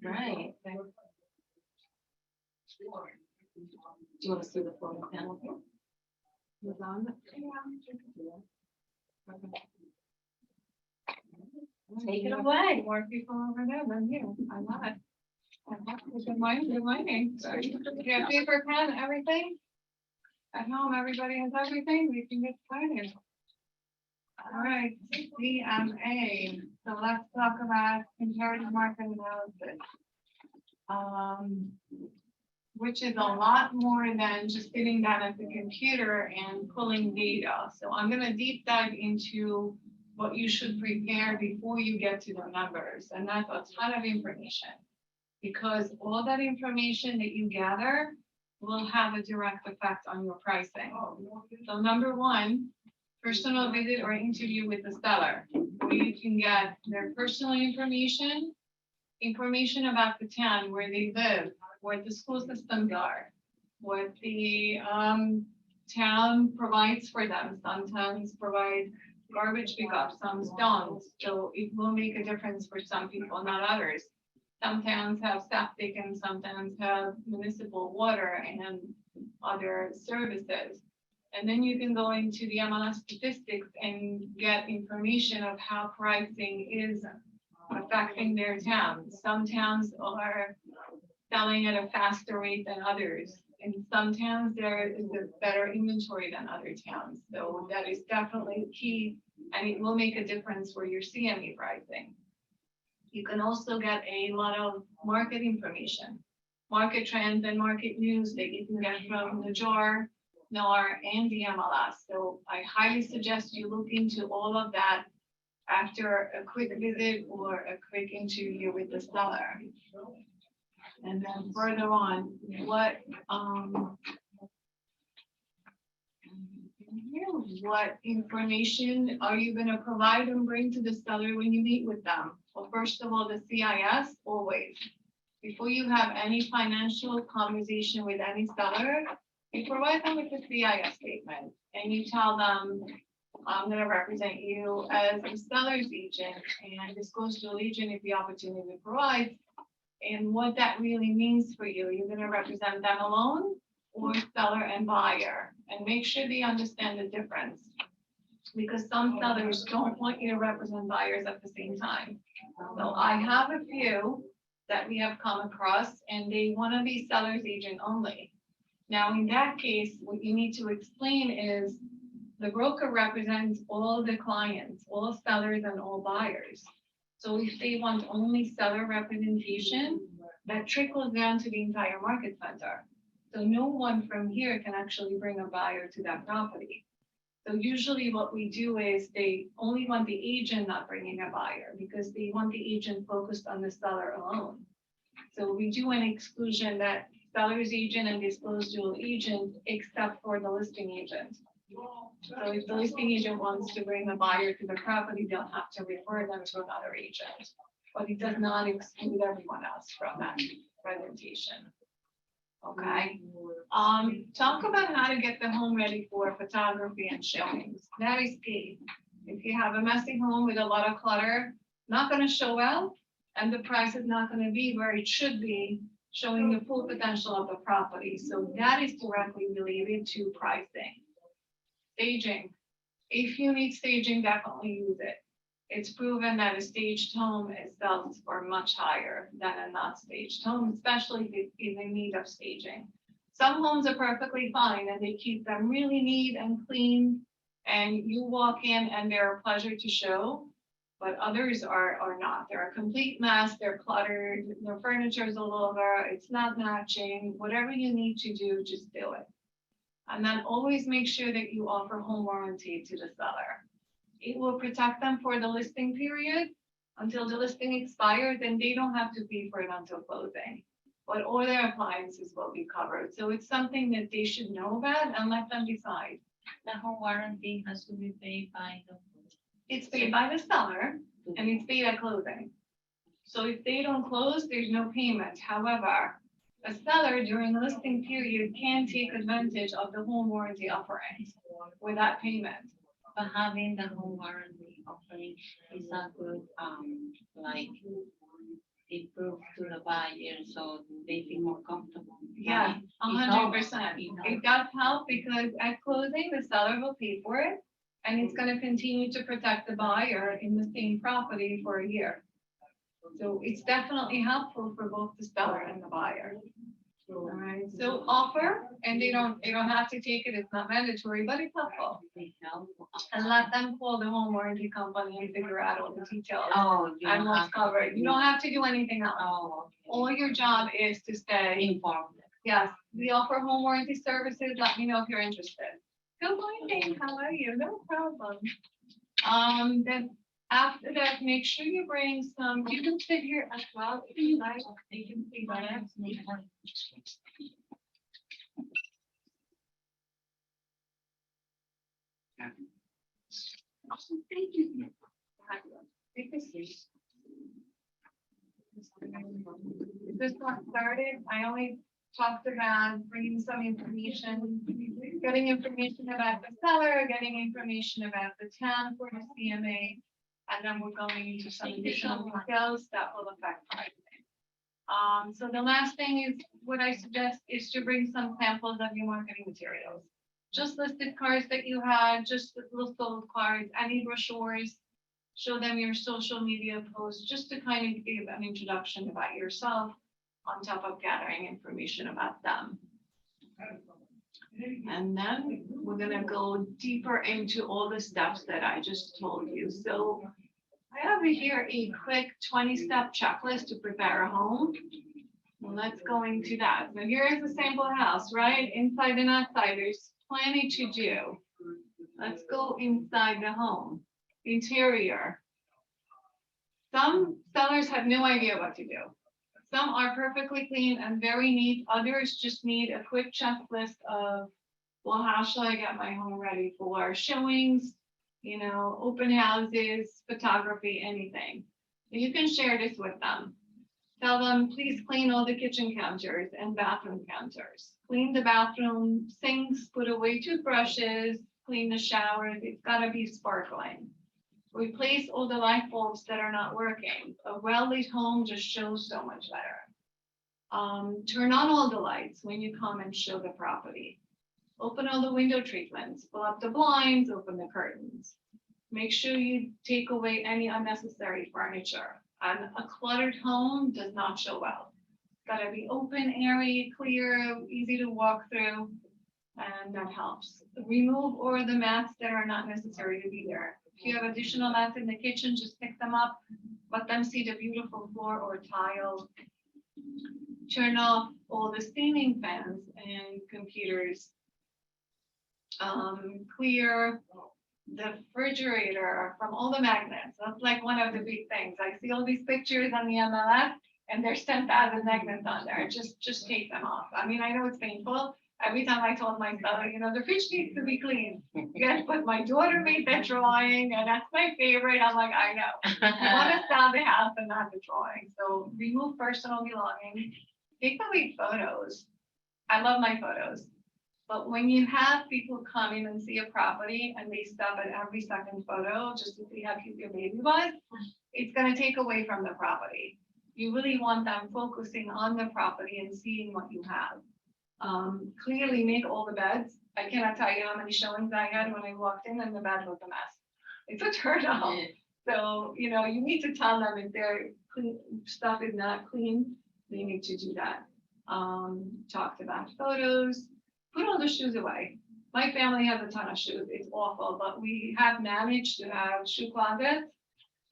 Right. Do you want to see the photo panel here? Is on? Take it away. More people over there than here. I love it. Good morning, good morning. Sorry. You have paper, pen, everything? At home, everybody has everything. We can get started. All right, CMA. So let's talk about comparative market analysis. Which is a lot more than just sitting down at the computer and pulling data. So I'm going to deep dive into what you should prepare before you get to the numbers. And that's a ton of information, because all that information that you gather will have a direct effect on your pricing. So number one, personal visit or interview with the seller, where you can get their personal information about the town, where they live, what the school systems are, what the town provides for them. Some towns provide garbage pickup, some don't. So it will make a difference for some people, not others. Some towns have septic and some towns have municipal water and other services. And then you can go into the MLS statistics and get information of how pricing is affecting their towns. Some towns are selling at a faster rate than others. In some towns, there is a better inventory than other towns. So that is definitely key, and it will make a difference for your CME pricing. You can also get a lot of market information, market trends and market news that you can get from the JAR, NAR, and the MLS. So I highly suggest you look into all of that after a quick visit or a quick interview with the seller. And then further on, what information are you going to provide and bring to the seller when you meet with them? Well, first of all, the CIS, always. Before you have any financial conversation with any seller, you provide them with the CIS statement and you tell them, I'm going to represent you as a seller's agent and disclose to the agent if the opportunity provides. And what that really means for you. You're going to represent them alone or seller and buyer, and make sure they understand the difference, because some sellers don't want you to represent buyers at the same time. So I have a few that we have come across and they want to be seller's agent only. Now, in that case, what you need to explain is the broker represents all the clients, all sellers and all buyers. So if they want only seller representation, that trickles down to the entire market center. So no one from here can actually bring a buyer to that property. So usually what we do is they only want the agent not bringing a buyer because they want the agent focused on the seller alone. So we do an exclusion that seller's agent and disclosed dual agent, except for the listing agent. So if the listing agent wants to bring a buyer to the property, they'll have to refer them to another agent. But it does not exclude everyone else from that presentation. Okay. Talk about how to get the home ready for photography and showings. That is key. If you have a messy home with a lot of clutter, not going to show well, and the price is not going to be where it should be, showing the full potential of the property. So that is directly related to pricing. Staging. If you need staging, definitely use it. It's proven that a staged home sells for much higher than a not staged home, especially if it is in need of staging. Some homes are perfectly fine and they keep them really neat and clean, and you walk in and they're a pleasure to show, but others are not. They're a complete mess, they're cluttered, their furniture is all over, it's not matching. Whatever you need to do, just do it. And then always make sure that you offer home warranty to the seller. It will protect them for the listing period until the listing expires, and they don't have to pay for it until closing. But all their appliances will be covered. So it's something that they should know about and let them decide. The home warranty has to be paid by the. It's paid by the seller and it's paid at closing. So if they don't close, there's no payment. However, a seller during the listing period can take advantage of the home warranty offering without payment. But having the home warranty offering is a good, like, improve to the buyer so they feel more comfortable. Yeah, right? 100%. It helps. It does help because at closing, the seller will pay for it. And it's gonna continue to protect the buyer in the same property for a year. So it's definitely helpful for both the seller and the buyer. All right, so offer, and they don't have to take it, it's not mandatory, but it's helpful. They help. And let them call the home warranty company and figure out all the details Oh, you and don't what's have to- covered. You don't have to do anything else. Oh, All your job is to say, informed. yes, we offer home warranty services, let me know if you're interested. Good morning, how are you? No problem. Then after that, make sure you bring some, you can sit here as well, if you like, you can see that. Awesome, thank you. Take a seat. This got started, I only talked about bringing some information, getting information about the seller, getting information about the town for the CMA. And then we're going into some additional details that will affect pricing. So the last thing is, what I suggest is to bring some samples of your marketing materials. Just listed cards that you had, just the little sold cards, any brochures. Show them your social media posts, just to kind of give an introduction about yourself on top of gathering information about them. And then we're gonna go deeper into all the steps that I just told you. So I have here a quick 20-step checklist to prepare a home. Well, let's go into that. So here's a sample house, right? Inside and outside, there's plenty to do. Let's go inside the home. Interior. Some sellers have no idea what to do. Some are perfectly clean and very neat. Others just need a quick checklist of, well, how shall I get my home ready for showings, open houses, photography, anything. You can share this with them. Tell them, please clean all the kitchen counters and bathroom counters. Clean the bathroom sinks, put away toothbrushes, clean the showers. It's gotta be sparkling. Replace all the light bulbs that are not working. A well-lit home just shows so much better. Turn on all the lights when you come and show the property. Open all the window treatments, pull up the blinds, open the curtains. Make sure you take away any unnecessary furniture. A cluttered home does not show well. It's gotta be open, airy, clear, easy to walk through, and that helps. Remove all the mats that are not necessary to be there. If you have additional mats in the kitchen, just pick them up, let them see the beautiful floor or tile. Turn off all the steaming fans and computers. Clear the refrigerator from all the magnets. That's like one of the big things. I see all these pictures on the MLS and there's 10,000 magnets on there. Just take them off. I mean, I know it's painful. Every time I told my seller, the fridge needs to be clean. Yes, but my daughter made that drawing and that's my favorite. I'm like, I know. I want to sell the house and not the drawing. So remove personal belongings. Take away photos. I love my photos. But when you have people come in and see a property and they stop at every second photo just to see how cute your baby was, it's going to take away from the property. You really want them focusing on the property and seeing what you have. Clearly make all the beds. I cannot tell you how many showings I had when I walked in and the bed was a mess. It's a turn off. So, you need to tell them if their stuff is not clean, they need to do that. Talked about photos. Put all the shoes away. My family has a ton of shoes. It's awful, but we have managed to have shoe closets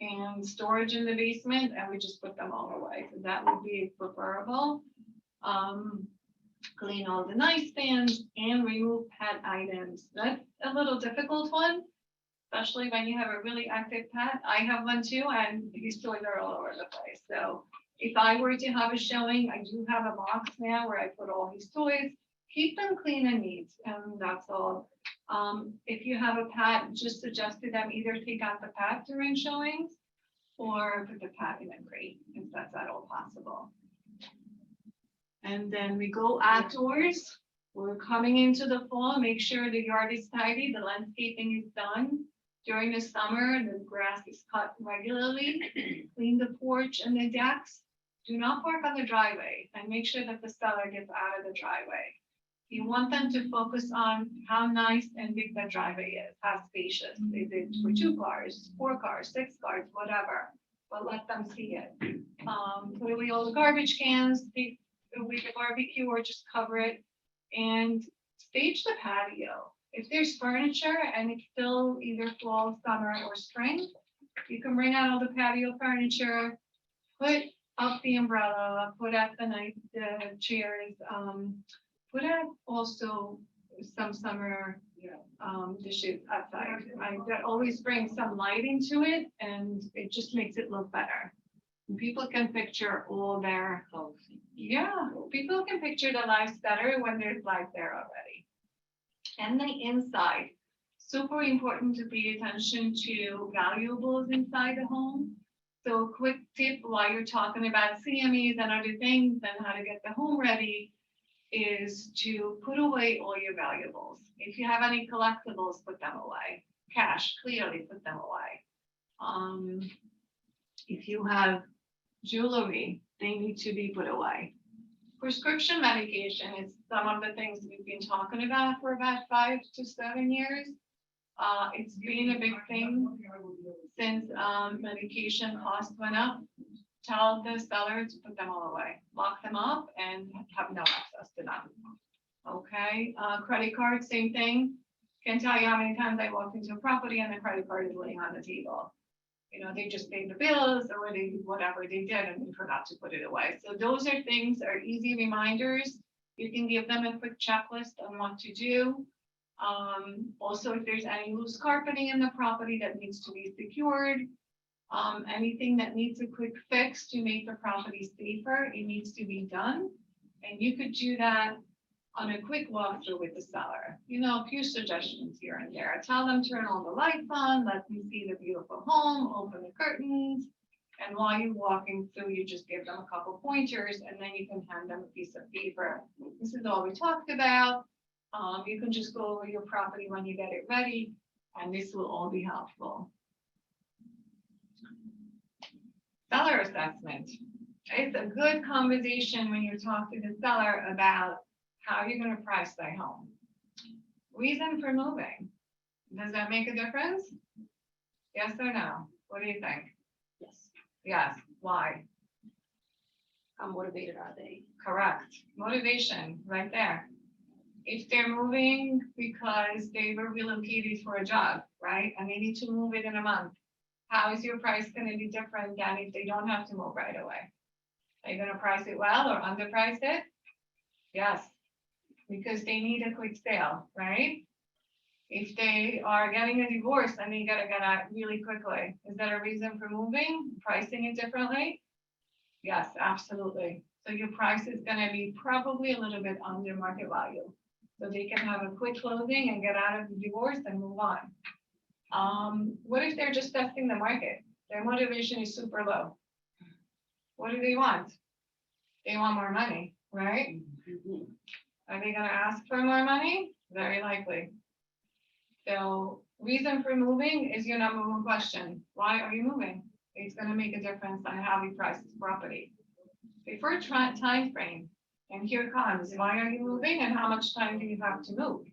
and storage in the basement, and we just put them all away. So that would be preferable. Clean all the nightstands and remove pet items. That's a little difficult one, especially when you have a really active pet. I have one too, and these toys are all over the place. So if I were to have a showing, I do have a box now where I put all these toys. Keep them clean and neat, and that's all. If you have a pet, just suggest to them either take out the pet during showings or put the pet in a crate, if that's at all possible. And then we go outdoors. We're coming into the fall. Make sure the yard is tidy, the landscaping is done. During the summer, the grass is cut regularly. Clean the porch and the decks. do not park on the driveway and make sure that the seller gets out of the driveway. You want them to focus on how nice and big that driveway is, how spacious. Is it for 2 cars, 4 cars, 6 cars, whatever, but let them see it. Put away all the garbage cans, take away the barbecue or just cover it and stage the patio. If there's furniture and it's still either fall, summer or spring, you can bring out all the patio furniture, put up the umbrella, put out the chairs, put out also some summer dishes outside. That always brings some lighting to it and it just makes it look better. And people can picture all their, people can picture the lives better when there's life there already. And the inside, super important to pay attention to valuables inside the home. So quick tip while you're talking about CMAs and other things and how to get the home ready is to put away all your valuables. If you have any collectibles, put them away. Cash, clearly put them away. If you have jewelry, they need to be put away. Prescription medication is some of the things we've been talking about for about 5 to 7 years. It's been a big thing since medication costs went up. Tell the seller to put them all away, lock them up and have no access to them. Okay, credit card, same thing. Can't tell you how many times I walked into a property and the credit card is laying on the table. You know, they just paid the bills or they whatever they did and they forgot to put it away. So those are things are easy reminders. You can give them a quick checklist on what to do. Also, if there's any loose carpeting in the property that needs to be secured, anything that needs a quick fix to make the property safer, it needs to be done. And you could do that on a quick walkthrough with the seller. You know, a few suggestions here and there. Tell them turn all the lights on, let them see the beautiful home, open the curtains. And while you're walking through, you just give them a couple pointers and then you can hand them a piece of paper. This is all we talked about. You can just go over your property when you get it ready, and this will all be helpful. Seller assessment. It's a good conversation when you talk to the seller about how you're going to price their home. Reason for moving. Does that make a difference? Yes or no? What do you think? Yes. Yes. Why? How motivated are they? Correct. Motivation, right there. If they're moving because they were relocated for a job, right? And they need to move within a month. How is your price going to be different than if they don't have to move right away? Are you going to price it well or underprice it? Yes, because they need a quick sale, right? If they are getting a divorce and they gotta get out really quickly, is that a reason for moving, pricing it differently? Yes, absolutely. So your price is gonna be probably a little bit under market value. So they can have a quick closing and get out of the divorce and move on. What if they're just testing the market? Their motivation is super low. What do they want? They want more money, right? Are they gonna ask for more money? Very likely. So reason for moving is your number one question. Why are you moving? It's gonna make a difference on how we price this property. Before time frame, and here it comes. Why are you moving and how much time do you have to move?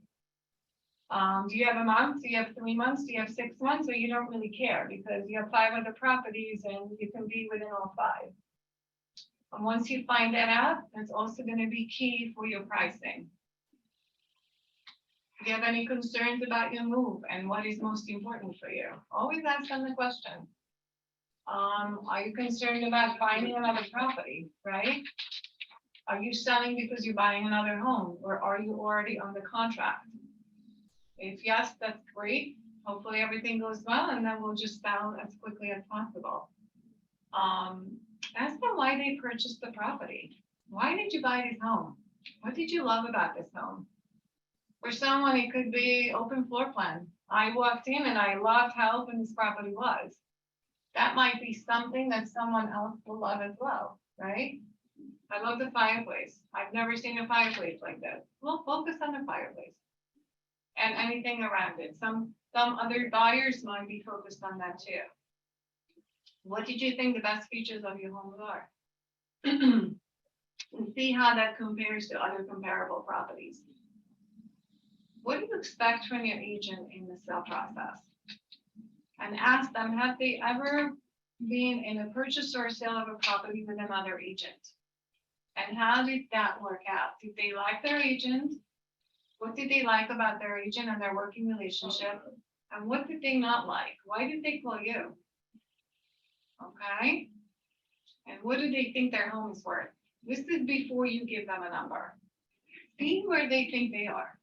Do you have a month? Do you have 3 months? Do you have 6 months? Or you don't really care because you have 5 other properties and you can be within all 5. And once you find that out, that's also going to be key for your pricing. Do you have any concerns about your move and what is most important for you? Always ask them the question. Are you concerned about finding another property, right? Are you selling because you're buying another home or are you already under contract? If yes, that's great. Hopefully everything goes well and then we'll just sell as quickly as possible. Ask them why they purchased the property. Why did you buy this home? What did you love about this home? For someone, it could be open floor plan. I walked in and I loved how open this property was. That might be something that someone else will love as well, right? I love the fireplace. I've never seen a fireplace like this. We'll focus on the fireplace and anything around it. Some other buyers might be focused on that too. What did you think the best features of your home are? And see how that compares to other comparable properties. What do you expect from your agent in the sale process? And ask them, have they ever been in a purchase or sale of a property with another agent? And how did that work out? Did they like their agent? What did they like about their agent and their working relationship? And what did they not like? Why did they call you? Okay? And what do they think their home is worth? This is before you give them a number. See where they think they are.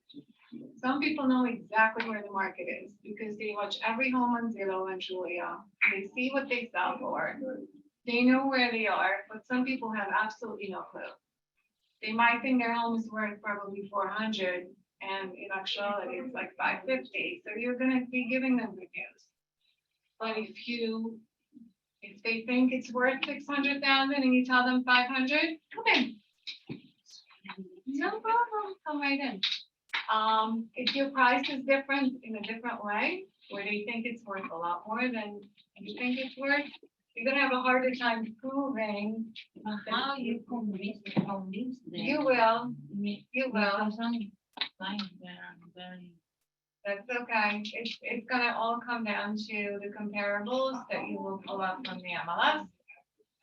Some people know exactly where the market is because they watch every home on Zillow and Julia. They see what they sell for. They know where they are, but some people have absolutely no clue. They might think their home is worth probably 400, and in actuality, it's like 550. So you're gonna be giving them good news. But if they think it's worth 600,000 and you tell them 500, come in. No problem, come right in. If your price is different in a different way, where they think it's worth a lot more than you think it's worth, you're gonna have a harder time proving. How you convince the police? You will, you will. Very. That's okay. It's gonna all come down to the comparables that you will pull up from the MLS,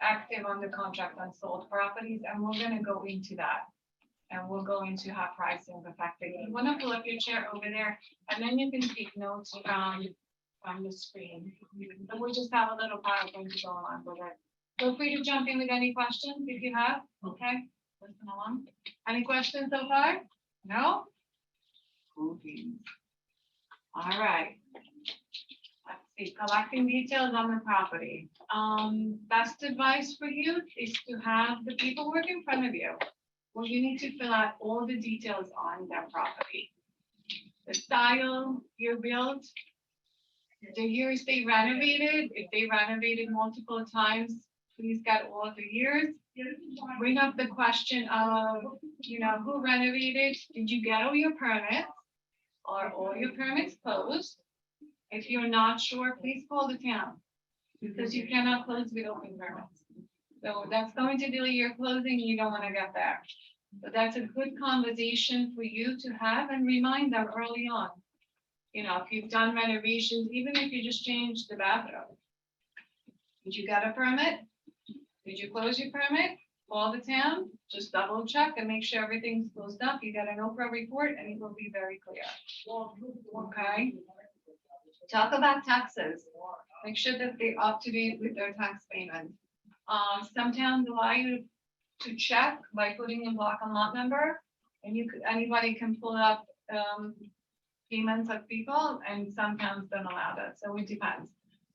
active on the contract on sold properties, and we're gonna go into that. And we'll go into how pricing is affected. You wanna pull up your chair over there, and then you can take notes from the screen. And we'll just have a little PowerPoint to go along with it. Feel free to jump in with any questions if you have, okay? Listen along. Any questions so far? No? Okay. All right. Let's see, collecting details on the property. Best advice for you is to have the paperwork in front of you. Well, you need to fill out all the details on their property. The style, year built, the years they renovated, if they renovated multiple times, please get all of the years. Bring up the question of, who renovated? Did you get all your permits? Are all your permits closed? If you're not sure, please call the town because you cannot close with open permits. So that's going to delay your closing. You don't want to get there. But that's a good conversation for you to have and remind them early on. If you've done renovations, even if you just changed the bathroom. Did you get a permit? Did you close your permit? Call the town, just double check and make sure everything's closed up. You get an Oprah report and it will be very clear. Okay. Talk about taxes. Make sure that they're up to date with their tax payment. Some towns allow you to check by putting in block and lot number, and anybody can pull up payments of people, and some towns don't allow that, so it depends.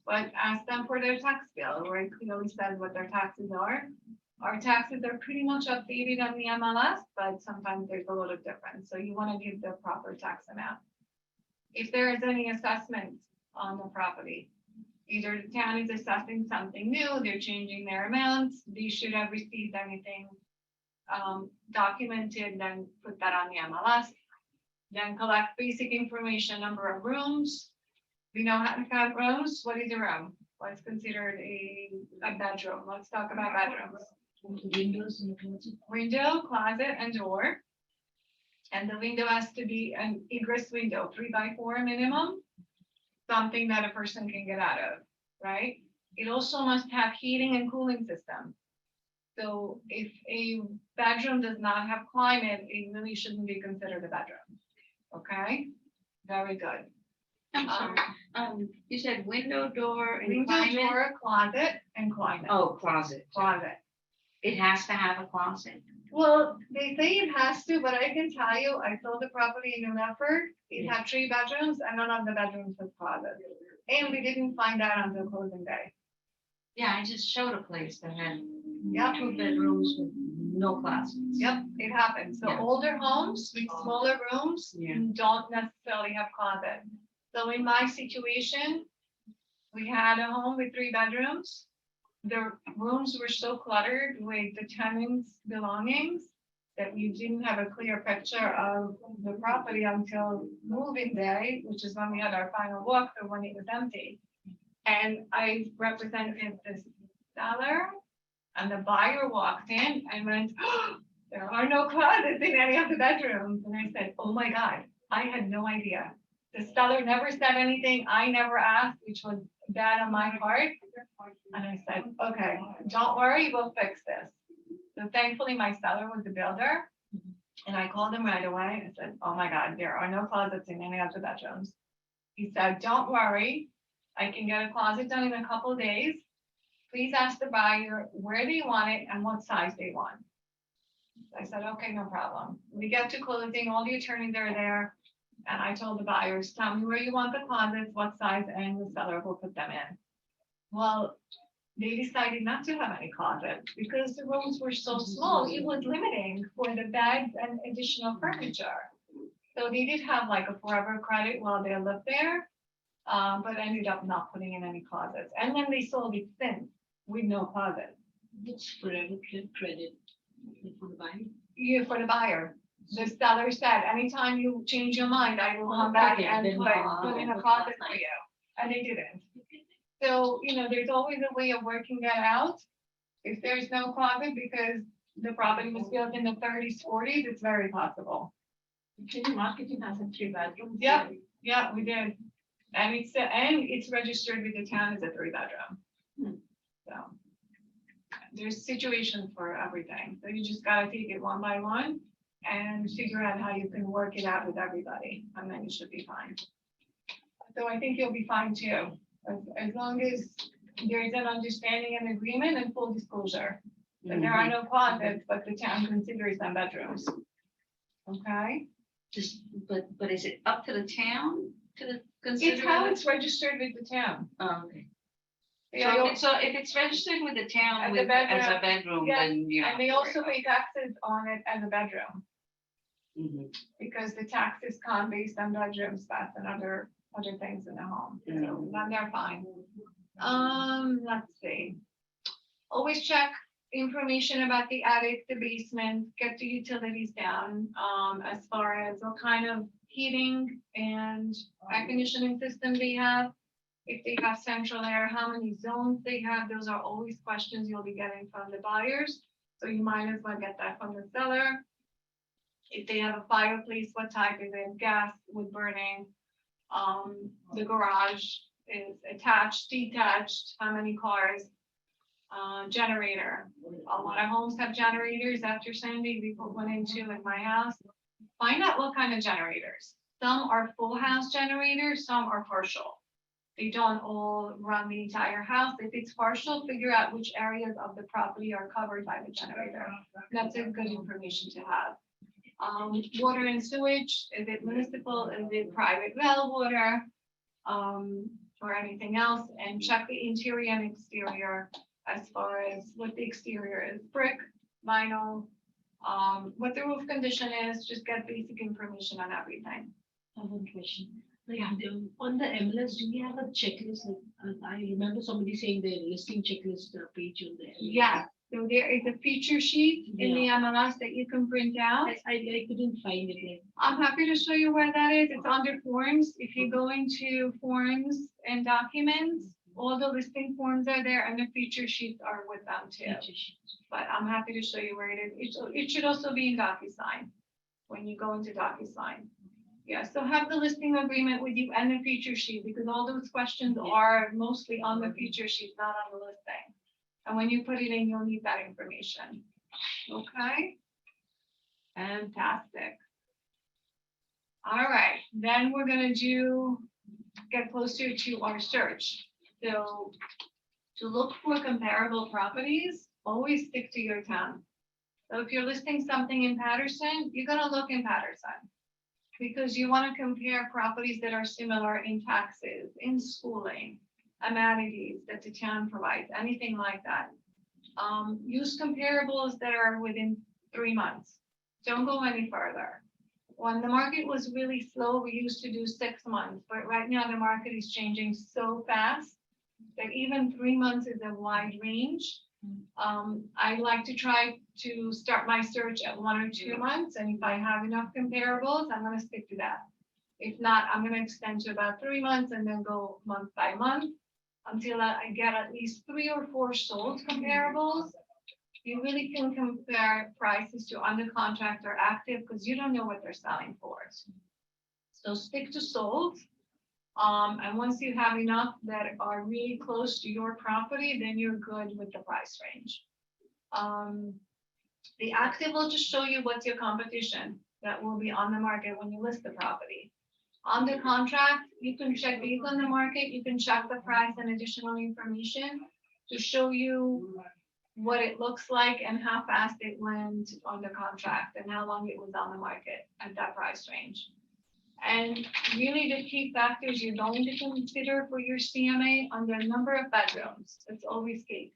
But ask them for their tax bill, where it clearly says what their taxes are. Our taxes are pretty much updated on the MLS, but sometimes there's a little difference, so you want to give the proper tax amount. If there is any assessment on the property, either the town is assessing something new, they're changing their amounts, they should have received anything documented, then put that on the MLS. Then collect basic information, number of rooms. We know how to count rooms. What is a room? What's considered a bedroom? Let's talk about bedrooms. Windows in the closet. Window, closet, and door. And the window has to be an egress window, 3x4 minimum. Something that a person can get out of, right? It also must have heating and cooling system. So if a bedroom does not have climate, it really shouldn't be considered a bedroom. Okay, very good. I'm sorry. You said window, door, and Window, climate? door, closet, and climate. Oh, closet. Closet. It has to have a closet. Well, they say it has to, but I can tell you, I sold the property in New Bedford. It had 3 bedrooms and none of the bedrooms was closets. And we didn't find out until closing day. Yeah, I just showed a place that had Yep. 2 bedrooms with no closets. Yep, it happens. So Yeah. older homes with smaller rooms Yeah. don't necessarily have closets. So in my situation, we had a home with 3 bedrooms. The rooms were so cluttered with the tenants' belongings that we didn't have a clear picture of the property until moving day, which is when we had our final walkthrough when it was empty. And I represented the seller, and And the buyer walked in and went, "Oh, there are no closets in any of the bedrooms." And I said, oh my God, I had no idea. The seller never said anything. I never asked, which was bad on my part. And I said, okay, don't worry, we'll fix this. So thankfully, my seller was the builder. And I called him right away and said, oh my God, there are no closets in any of the bedrooms. He said, don't worry, I can get a closet done in a couple of days. Please ask the buyer where they want it and what size they want. I said, okay, no problem. We get to closing, all the attorneys are there. And I told the buyers, tell me where you want the closets, what size, and the seller will put them in. Well, they decided not to have any closets because the rooms were so small, it was limiting for the beds and additional furniture. So they did have like a forever credit while they lived there, but ended up not putting in any closets. And then they sold it since with no closet. It's forever credit for the buyer. Yeah, for the buyer. The seller said, anytime you change your mind, I will come back Okay, and then put in a closet for you. And they didn't. So, there's always a way of working that out. If there's no closet because the property was built in the 30s, 40s, it's very possible. Actually, marketing has a 3 bedroom. Yep. Yeah, we did. And it's registered with the town as a 3-bedroom. So there's situations for everything. So you just gotta take it one by one and figure out how you can work it out with everybody, and then you should be fine. So I think you'll be fine too, as long as there's an understanding and agreement and full disclosure. That there are no closets, but the town considers them bedrooms. Okay? Just, but is it up to the town to It's consider? how it's registered with the town. Oh, okay. Yeah, So if it's registered with the As town a with, as a bedroom, bedroom, yeah, then you. and they also pay taxes on it as a bedroom, Mhm. because the taxes come based on bedroom spots and other things in the home. So then they're fine. Let's see. Always check information about the attic, the basement, get the utilities down, as far as what kind of heating and air conditioning system they have. If they have central air, how many zones they have, those are always questions you'll be getting from the buyers. So you might as well get that from the seller. If they have a fireplace, what type is it, gas, wood burning? The garage is attached, detached, how many cars? Generator. A lot of homes have generators. After Sandy, we put one into in my house. Find out what kind of generators. Some are full house generators, some are partial. They don't all run the entire house. If it's partial, figure out which areas of the property are covered by the generator. That's a good information to have. Water and sewage, is it municipal, is it private well water, or anything else? And check the interior and exterior as far as what the exterior is, brick, vinyl, what the roof condition is, just get basic information on everything. I have a question. Like, on the MLS, do we have a checklist? Like, I remember somebody saying the listing checklist page on the MLS. Yeah, so there is a feature sheet in the MLS that you can print out. I couldn't find it there. I'm happy to show you where that is. It's under forms. If you go into forms and documents, all the listing forms are there and the feature sheets are with them too. But I'm happy to show you where it is. It should also be in DocuSign when you go into DocuSign. Yeah, so have the listing agreement with you and the feature sheet, because all those questions are mostly on the feature sheet, not on the listing. And when you put it in, you'll need that information. Okay? Fantastic. All right, then we're gonna get closer to our search. So to look for comparable properties, always stick to your town. So if you're listing something in Patterson, you're gonna look in Patterson, because you want to compare properties that are similar in taxes, in schooling, amenities that the town provides, anything like that. Use comparables that are within 3 months. Don't go any further. When the market was really slow, we used to do 6 months, but right now the market is changing so fast that even 3 months is a wide range. I like to try to start my search at 1 or 2 months, and if I have enough comparables, I'm gonna stick to that. If not, I'm gonna extend to about 3 months and then go month by month until I get at least 3 or 4 sold comparables. you really can compare prices to under contract or active because you don't know what they're selling for. So stick to sold. And once you have enough that are really close to your property, then you're good with the price range. The active will just show you what's your competition that will be on the market when you list the property. On the contract, you can check these on the market, you can check the price and additional information to show you what it looks like and how fast it went on the contract and how long it was on the market at that price range. And really the key factors you're going to consider for your CMA on the number of bedrooms, it's always key.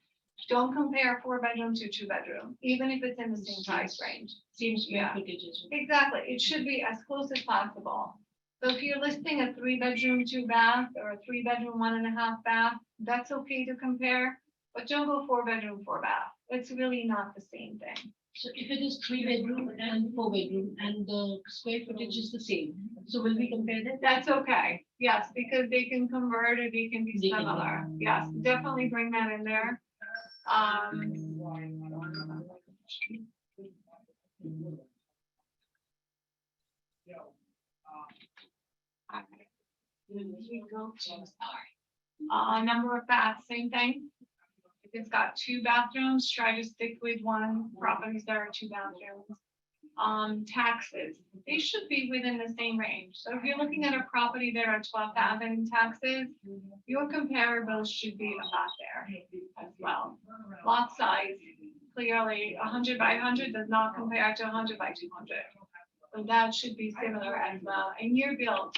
Don't compare 4-bedroom to 2-bedroom, even if it's in the same price range. Seems Yeah. footage. Exactly, it should be as close as possible. So if you're listing a 3-bedroom, 2-bath, or a 3-bedroom, 1.5 bath, that's okay to compare, but don't go 4-bedroom, 4-bath. It's really not the same thing. So if it is 3-bedroom and 4-bedroom and the square footage is the same, so will we compare that? That's okay, yes, because they can convert or they can be They can- similar. Yes, definitely bring that in there. Alright. Here we go to, sorry. Number of baths, same thing. If it's got 2 bathrooms, try to stick with one. Properties that are 2 bathrooms. Taxes, they should be within the same range. So if you're looking at a property that are 12,000 in taxes, your comparables should be about there as well. Lot size, clearly 100 by 100 does not compare to 100 by 200. So that should be similar as well. And year built,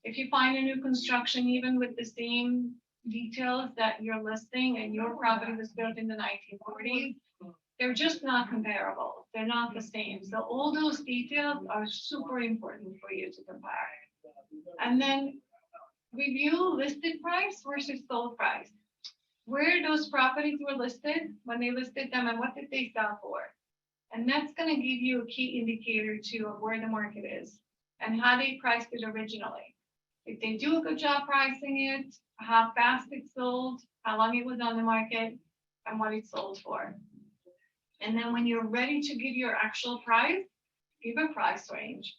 if you find a new construction, even with the same details that you're listing and your property was built in the 1940s, they're just not comparable. They're not the same. So all those details are super important for you to compare. And then review listed price versus sold price. Where those properties were listed, when they listed them, and what did they sell for? And that's going to give you a key indicator too of where the market is and how they priced it originally. If they do a good job pricing it, how fast it sold, how long it was on the market, and what it sold for. And then when you're ready to give your actual price, give a price range.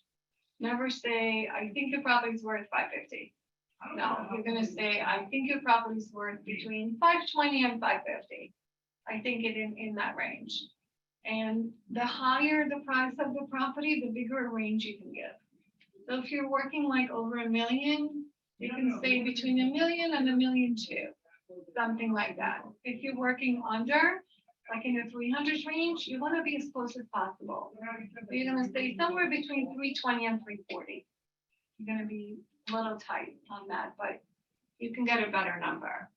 Never say, I think your property's worth $550. No, you're gonna say, I think your property's worth between $520 and $550. I think it in that range. And the higher the price of the property, the bigger a range you can give. So if you're working like over $1 million, you can say between $1 million and $1.2 million, something like that. If you're working under, like in the 300 range, you want to be as close as possible. So you're going to say somewhere between 320 and 340. You're going to be a little tight on that, but you can get a better number.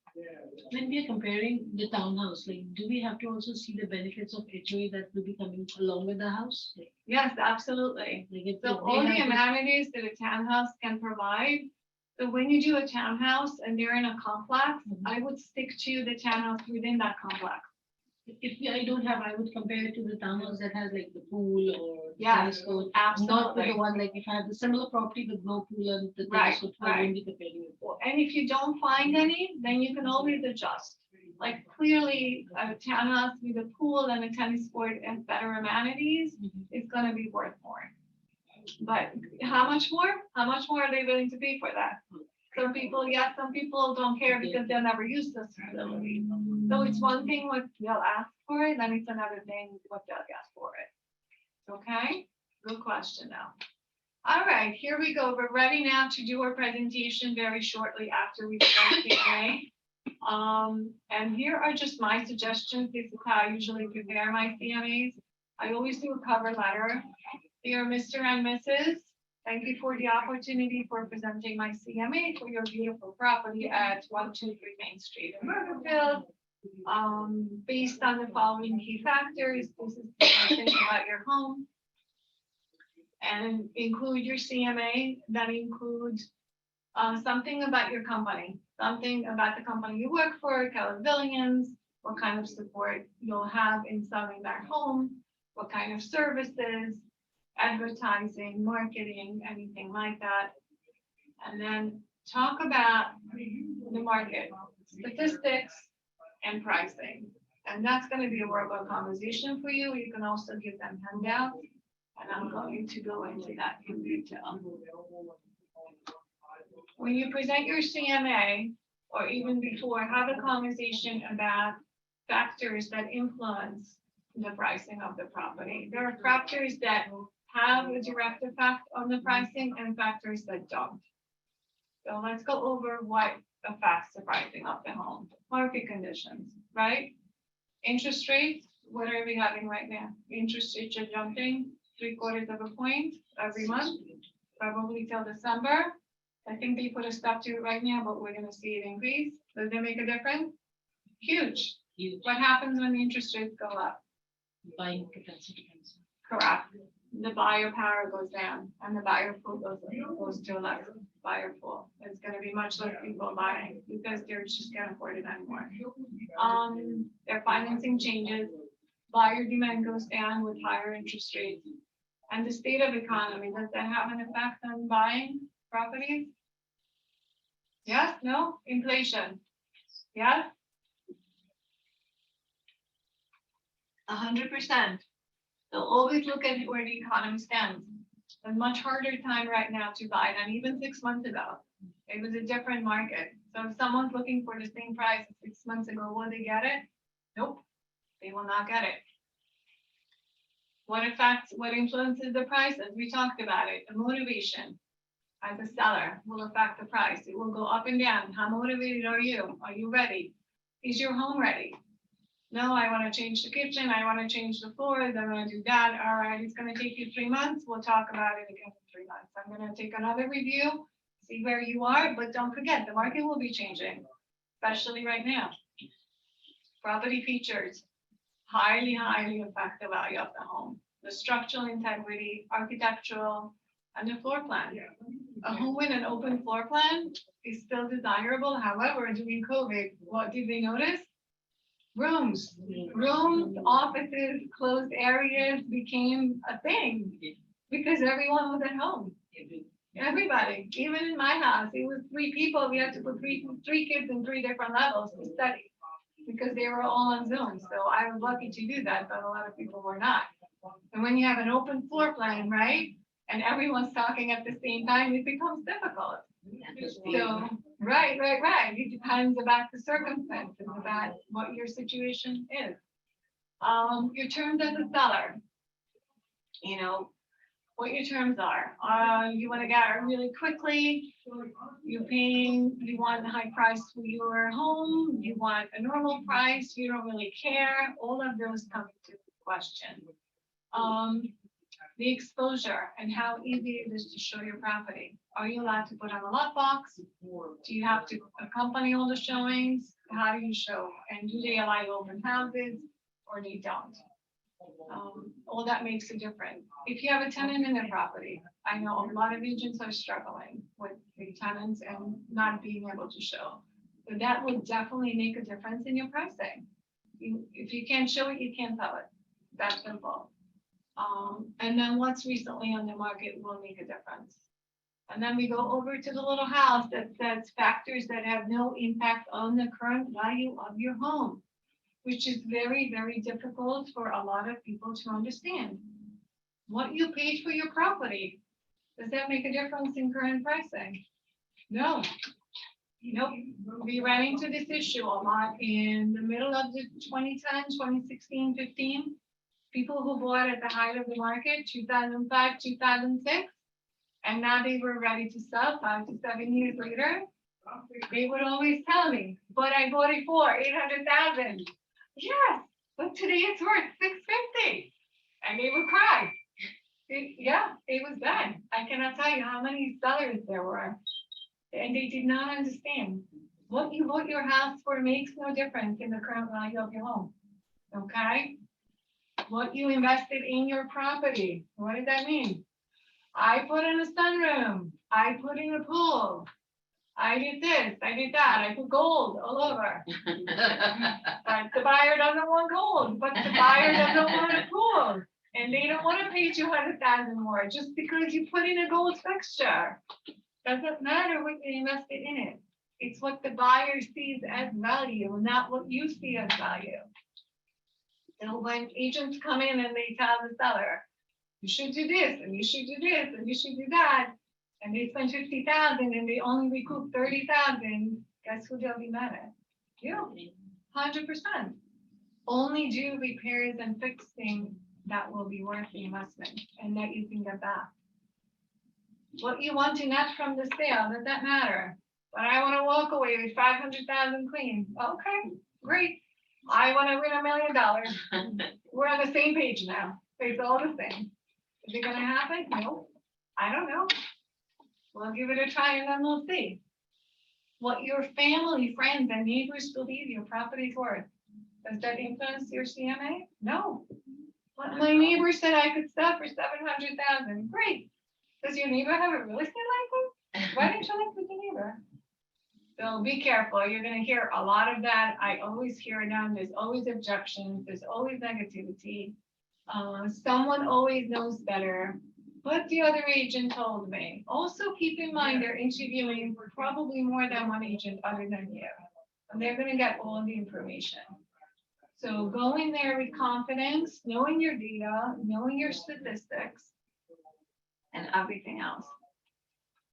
When we are comparing the townhouse, like, do we have to also see the benefits of HOA that will be coming along with the house? Yes, absolutely. Like if So they all the have this- amenities that a townhouse can provide. So when you do a townhouse and they're in a complex, Mhm. I would stick to the townhouse within that complex. I don't have, I would compare it to the townhouse that has like the pool or. Yes, tennis court, Not with absolutely. the one, like if I have the similar property with no pool and the Right, tennis court, I right. won't be comparing it. And if you don't find any, then you can always adjust. Like clearly, a townhouse with a pool and a tennis court and better amenities Mhm. is gonna be worth more. But how much more? How much more are they willing to pay for that? Some people, yes, some people don't care because they'll never use this facility. So it's one thing what they'll ask for it, then it's another thing what they'll get for it. Okay, good question now. All right, here we go. We're ready now to do our presentation very shortly after we start CMA. And here are just my suggestions. This is how I usually prepare my CMAs. I always do a cover letter. Dear Mr. and Mrs., thank you for the opportunity for presenting my CMA for your beautiful property at 123 Main Street in Murderfield. Based on the following key factors, this is the thing about your home. And include your CMA, that includes something about your company, something about the company you work for, Keller Williams, what kind of support you'll have in selling that home, what kind of services, advertising, marketing, anything like that. And then talk about the market, statistics, and pricing. And that's gonna be a verbal conversation for you. You can also give them handouts. And I'm going to go into that in detail. When you present your CMA, or even before, have a conversation about factors that influence the pricing of the property. There are factors that have a direct effect on the pricing and factors that don't. So let's go over what affects the pricing of the home. Market conditions, right? Interest rates, what are we having right now? Interest rates are jumping 3/4 of a point every month, probably till December. I think they put a stop to it right now, but we're gonna see it increase. Does it make a difference? Huge. Huge. What happens when the interest rates go up? Buying capacity comes. Correct. The buyer power goes down and the buyer pool goes to a less buyer pool. It's gonna be much less people buying because they're just can't afford it anymore. Their financing changes, buyer demand goes down with higher interest rates. And the state of economy, does that have an effect on buying properties? Yes, no, inflation. Yes? 100%. They'll always look at where the economy stands. A much harder time right now to buy than even 6 months ago. It was a different market. So if someone's looking for the same price as 6 months ago, will they get it? Nope, they will not get it. What affects, what influences the price? As we talked about it, the motivation as a seller will affect the price. It will go up and down. How motivated are you? Are you ready? Is your home ready? No, I want to change the kitchen. I want to change the floors. I want to do that. All right, it's going to take you 3 months. We'll talk about it again in 3 months. I'm going to take another review, see where you are, but don't forget the market will be changing, especially right now. Property features highly affect the value of the home. The structural integrity, architectural, and the floor plan. A home with an open floor plan is still desirable. However, during COVID, what did we notice? Rooms, offices, closed areas became a thing because everyone was at home. Everybody, even in my house, it was 3 people. We had to put three kids in 3 different levels to study because they were all on Zoom. So I was lucky to do that, but a lot of people were not. And when you have an open floor plan, right, and everyone's talking at the same time, it becomes difficult. So, right. It depends about the circumstances, about what your situation is. Your terms as a seller, you know, what your terms are. You want to get it really quickly. You want a high price for your home. You want a normal price. You don't really care. All of those come into question. The exposure and how easy it is to show your property. Are you allowed to put on a lot box? Do you have to accompany all the showings? How do you show? And do they allow open houses or they don't? All that makes a difference. If you have a tenant in their property, I know a lot of agents are struggling with the tenants and not being able to show. But that will definitely make a difference in your pricing. If you can't show it, you can't sell it. That's simple. And then what's recently on the market will make a difference. And then we go over to the little house that says factors that have no impact on the current value of your home, which is very difficult for a lot of people to understand. What you paid for your property, does that make a difference in current pricing? No. Nope. We ran into this issue a lot in the middle of the 2010, 2016, 15. People who bought at the height of the market, 2005, 2006, and now they were ready to sell 5 to 7 years later. They would always tell me, but I bought it for 800,000. Yes, but today it's worth 650. And they would cry. It was bad. I cannot tell you how many sellers there were. And they did not understand. What you bought your house for makes no difference in the current value of your home. Okay? What you invested in your property. What does that mean? I put in a sunroom. I put in a pool. I did this. I did that. I put gold all over. But the buyer doesn't want gold. But the buyer doesn't want a pool. And they don't want to pay 200,000 more just because you put in a gold fixture. Doesn't matter what you invested in it. It's what the buyer sees as value, not what you see as value. And when agents come in and they tell the seller, you should do this, and you should do this, and you should do that, and they spend 50,000 and they only recoup 30,000, guess who they'll be mad at? You, 100%. Only do repairs and fixing that will be worth the investment and that you can get back. What you want to net from the sale, does that matter? But I want to walk away with 500,000 clean. Okay, great. I want to win $1 million. We're on the same page now. It's all the same. Is it going to happen? No, I don't know. We'll give it a try and then we'll see. What your family, friends, and neighbors believe your property is worth. Does that influence your CMA? No. But my neighbor said I could sell for 700,000. Great. Does your neighbor have a real estate license? Why didn't you link with your neighbor? So be careful. You're going to hear a lot of that. I always hear them. There's always objections. There's always negativity. Someone always knows better. But the other agent told me. Also keep in mind they're interviewing for probably more than one agent other than you. And they're going to get all of the information. So go in there with confidence, knowing your data, knowing your statistics, and everything else.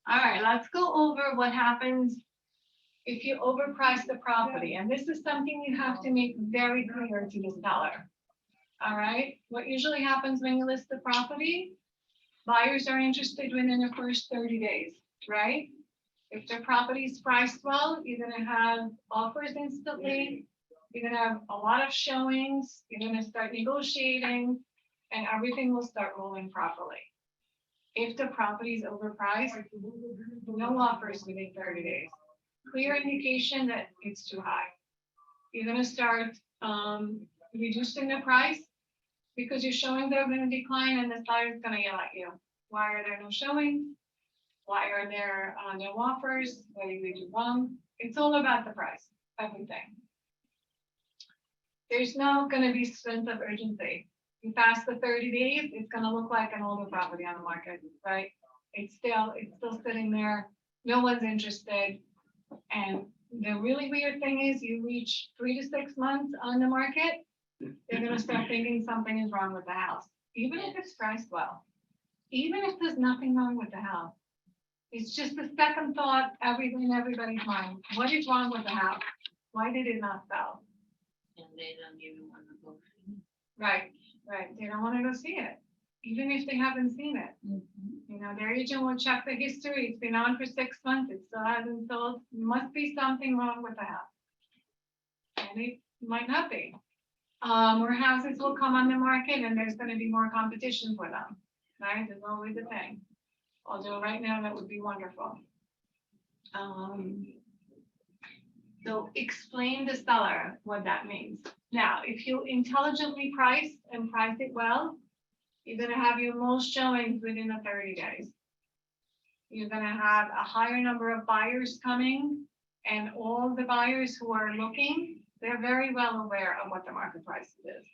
All right, let's go over what happens if you overprice the property. And this is something you have to make very clear to the seller. All right, what usually happens when you list the property, buyers are interested within the first 30 days, right? If the property is priced well, you're gonna have offers instantly. You're gonna have a lot of showings. You're gonna start negotiating and everything will start rolling properly. If the property is overpriced, no offers within 30 days. Clear indication that it's too high. You're gonna start reducing the price because your showings are gonna decline and the seller is gonna yell at you. Why are there no showings? Why are there no offers? What did we do wrong? It's all about the price, everything. There's no gonna be sense of urgency. You pass the 30 days, it's gonna look like an older property on the market, right? It's still sitting there. No one's interested. And the really weird thing is you reach 3 to 6 months on the market, they're gonna start thinking something is wrong with the house, even if it's priced well, even if there's nothing wrong with the house. It's just the second thought in everybody's mind. What is wrong with the house? Why did it not sell? And they don't even want to go. Right. They don't want to go see it, even if they haven't seen it. You know, their agent will check the history. It's been on for 6 months. It still hasn't sold. Must be something wrong with the house. And it might not be. More houses will come on the market and there's going to be more competition for them. Right? There's always a thing. Although right now that would be wonderful. So explain the seller what that means. Now, if you intelligently price and price it well, you're going to have your most showings within the 30 days. You're going to have a higher number of buyers coming, and all the buyers who are looking, they're very well aware of what the market price is.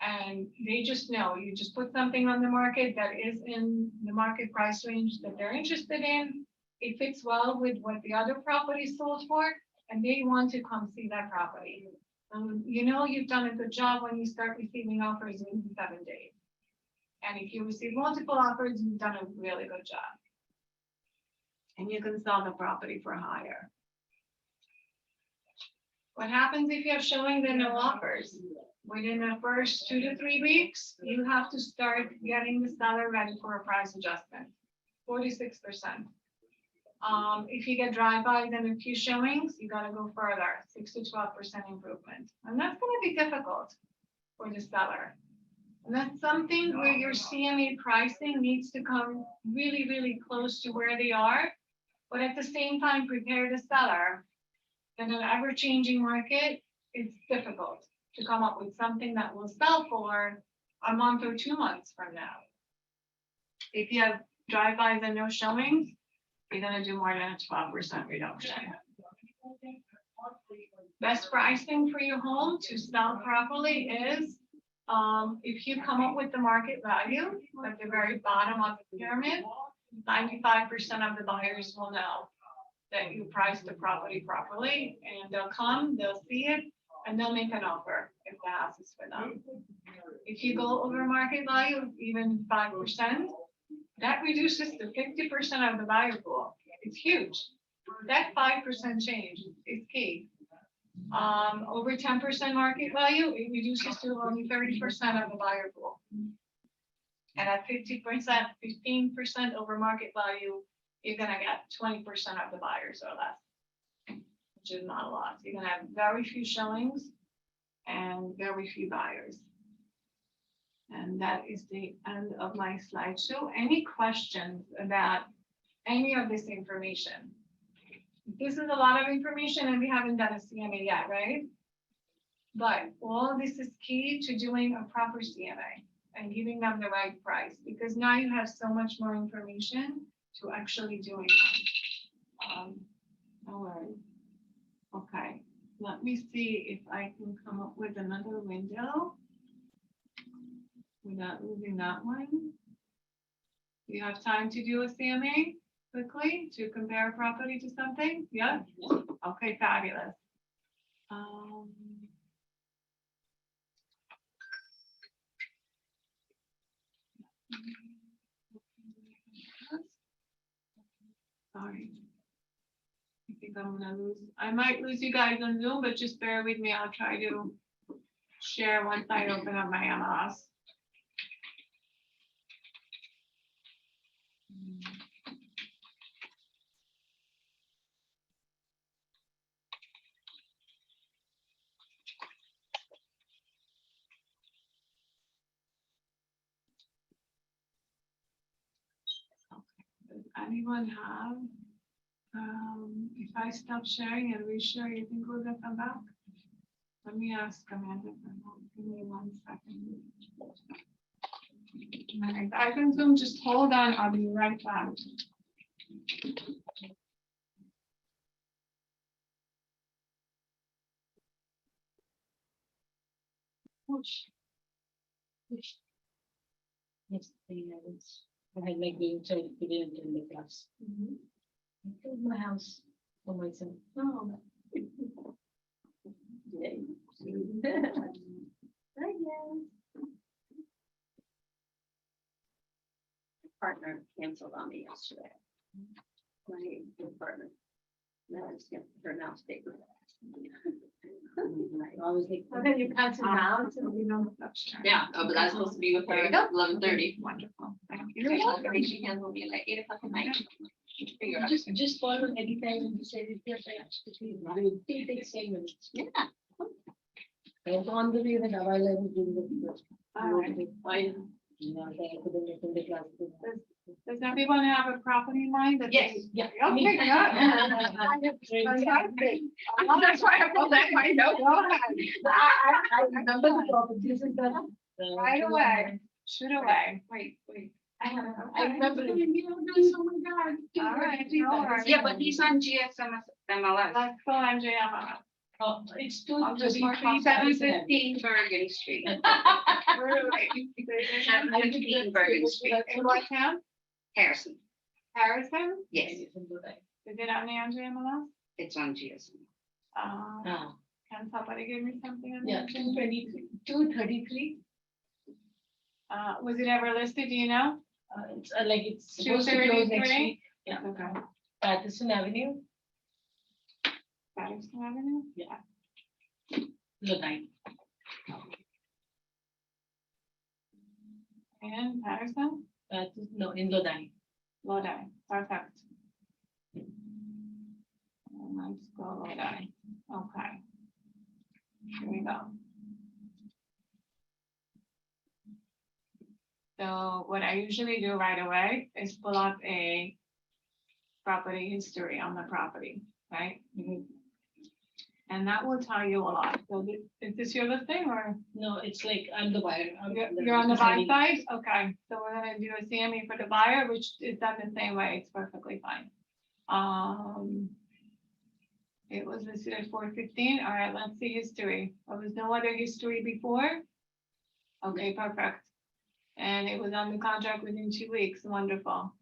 And they just know, you just put something on the market that is in the market price range that they're interested in. It fits well with what the other property sold for, and they want to come see that property. You know you've done a good job when you start receiving offers in 7 days. And if you receive multiple offers, you've done a really good job. And you can sell the property for higher. What happens if you have showings and no offers? Within the first 2 to 3 weeks, you have to start getting the seller ready for a price adjustment, 46%. If you get drive-bys and a few showings, you gotta go further, 6 to 12% improvement. And that's gonna be difficult for the seller. And that's something where your CMA pricing needs to come really, really close to where they are, but at the same time, prepare the seller. In an ever-changing market, it's difficult to come up with something that will sell for a month or 2 months from now. If you have drive-bys and no showings, you're gonna do more than a 12% reduction. Best pricing for your home to sell properly is if you come up with the market value at the very bottom of the pyramid, 95% of the buyers will know that you priced the property properly, and they'll come, they'll see it, and they'll make an offer if the house is for them. If you go over market value, of even 5%, that reduces to 50% of the buyer pool. It's huge. That 5% change is key. Over 10% market value, it reduces to only 30% of the buyer pool. And at 50%, 15% over market value, you're gonna get 20% of the buyers or less, which is not a lot. You're gonna have very few showings and very few buyers. And that is the end of my slideshow. Any questions about any of this information? This is a lot of information and we haven't done a CMA yet, right? But all this is key to doing a proper CMA and giving them the right price, because now you have so much more information to actually doing them. No worries. Okay, let me see if I can come up with another window without losing that one. Do you have time to do a CMA quickly to compare a property to something? Yeah? Okay, fabulous. Sorry. I think I'm gonna lose. I might lose you guys on Zoom, but just bear with me. I'll try to share once I open up my MLS. Does anyone have, if I stop sharing and reshare, you think we're gonna come back? Let me ask Amanda for a moment. Give me 1 second. All right, I can Zoom, just hold on, I'll be right back. Next thing I had like being tried to put it in the class. I built my house for myself. Oh, Partner canceled on me yesterday. My good partner. Now I just get her now paper. I was like, well, then you cancel now, so we don't have to. Yeah, oh, but that's supposed to be with her at 11:30. Wonderful. Thank you. You're welcome. She canceled me at like 8 o'clock at night. Figure out. just call on any time and say it. Yes, I actually it takes 10 minutes. Yeah. And on the way that while I was doing the All right. I couldn't attend the class. Does everyone have a property in mind? that Yes. they- Yeah. Okay, good. Fantastic. Oh, that's why I pulled that my note. Go ahead. I remember the property. This is the. Right away. Shoot away. Wait. I remember. Oh my God. All right, no worries. Yeah, but he's on GSM MLS. Let's go on JMI. It's too. I'll just mark Three it. 715 Bergen Street. 715 Bergen Street. In what town? Harrison. Harrison? Yes, Is it on the JMLS? it's on GSM. Ah, Can somebody give me something? on yeah, that? 233. Was it ever listed, do you know? It's like it's supposed to close next 233? week. Yeah, Okay. Patterson Avenue, Patterson Avenue? Lodi. And Patterson? No, in Lodi. Lodi, perfect. Let's go Lodi, okay. Here we go. So what I usually do right away is pull up a property history on the property, right? And that will tell you a lot. So is this your listing or? No, it's like I'm the buyer. You're on the buy side? Okay, so we're gonna do a CME for the buyer, which is done the same way. It's perfectly fine. It was listed at 415. All right, let's see history. There was no other history before. Okay, perfect. And it was on the contract within 2 weeks. Wonderful.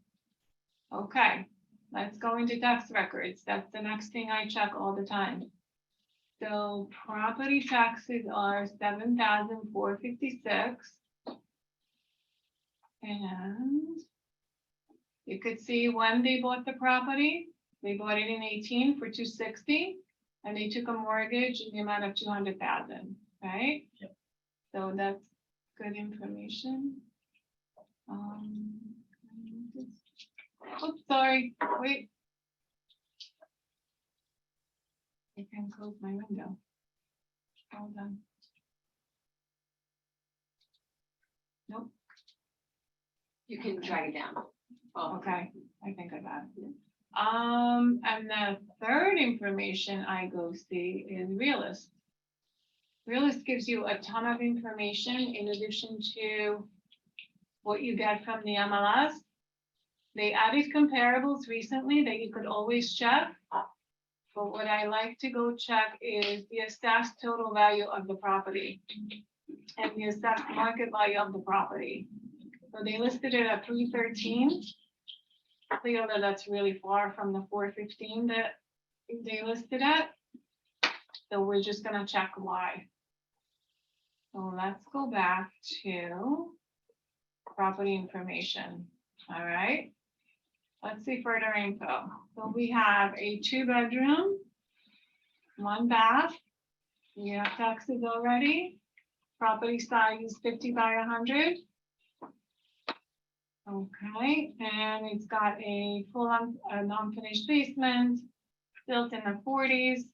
Okay, let's go into tax records. That's the next thing I check all the time. So property taxes are 7,456. And you could see when they bought the property, they bought it in 18 for 260, and they took a mortgage in the amount of 200,000, right? Yep. So that's good information. Oops, sorry, wait. I can close my window. Hold on. Nope, You can drag it down. Oh, okay, I think I got it. And the third information I go see is Realist. Realist gives you a ton of information in addition to what you get from the MLS. They added comparables recently that you could always check. But what I like to go check is the assessed total value of the property and the assessed market value of the property. So they listed it at 313. Clear that that's really far from the 415 that they listed at. So we're just gonna check why. So let's go back to property information. All right. Let's see further info. So we have a 2-bedroom, 1 bath. We have taxes already. Property size is 50 by 100. Okay, and it's got a full non-finished basement, built in the 40s.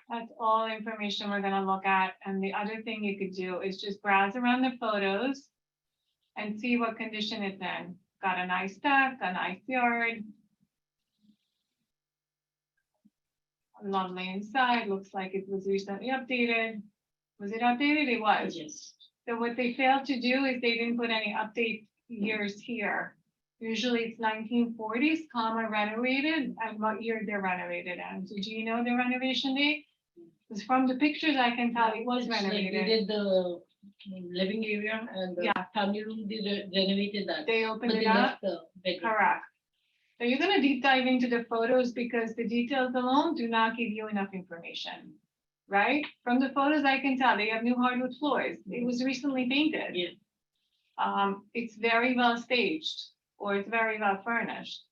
That's all information we're gonna look at. And the other thing you could do is just browse around the photos and see what condition it's in. Got a nice deck, a nice yard. Lovely inside, looks like it was recently updated. Was it updated? It was. Yes. So what they failed to do is they didn't put any update years here. Usually it's 1940s, comma renovated, and what year they're renovated in. So do you know the renovation date? Because from the pictures I can tell it was It's like they renovated. did the living area and the Yeah. family room, they renovated that. They But opened they it up. left the bedroom. Correct. So you're gonna deep dive into the photos because the details alone do not give you enough information, right? From the photos, I can tell they have new hardwood floors. It was recently painted. Yeah. It's very well staged, or it's very well furnished.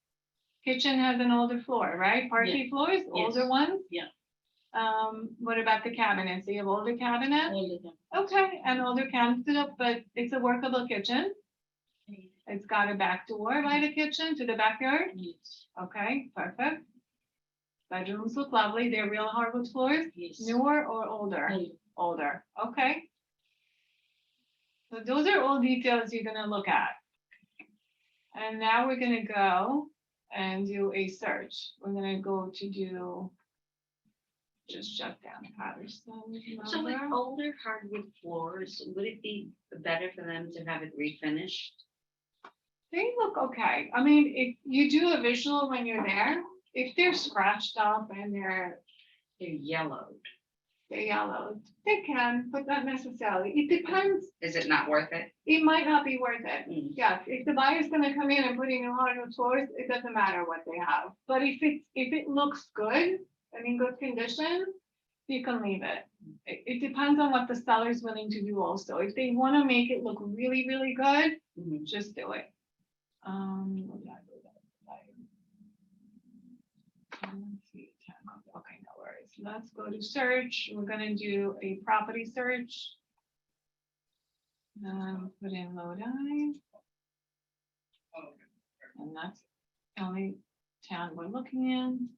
Kitchen has an older floor, right? Parquet floors, older ones? Yeah. What about the cabinets? Do you have older cabinets? All the time. Okay, and older cabinets, but it's a workable kitchen. It's got a back door by the kitchen to the backyard. Yes. Okay, perfect. Bedrooms look lovely. They're real hardwood floors, Yes. newer or older? All- Older, okay. So those are all details you're gonna look at. And now we're gonna go and do a search. We're gonna go to do, just shut down Patterson. So with number. older hardwood floors, would it be better for them to have it refinished? They look okay. I mean, if you do a visual when you're there, if they're scratched up and they're They're yellowed, they can, but not necessarily. It depends. Is it not worth it? It might not be worth it. Mm. Yes, if the buyer's gonna come in and put in a hardwood floors, it doesn't matter what they have. But if it looks good and in good condition, you can leave it. It depends on what the seller's willing to do also. If they wanna make it look really, really good, Mhm. just do it. What did I do that? Let's see, okay, no worries. Let's go to search. We're gonna do a property search. Put in Lodi. And that's the only town we're looking in.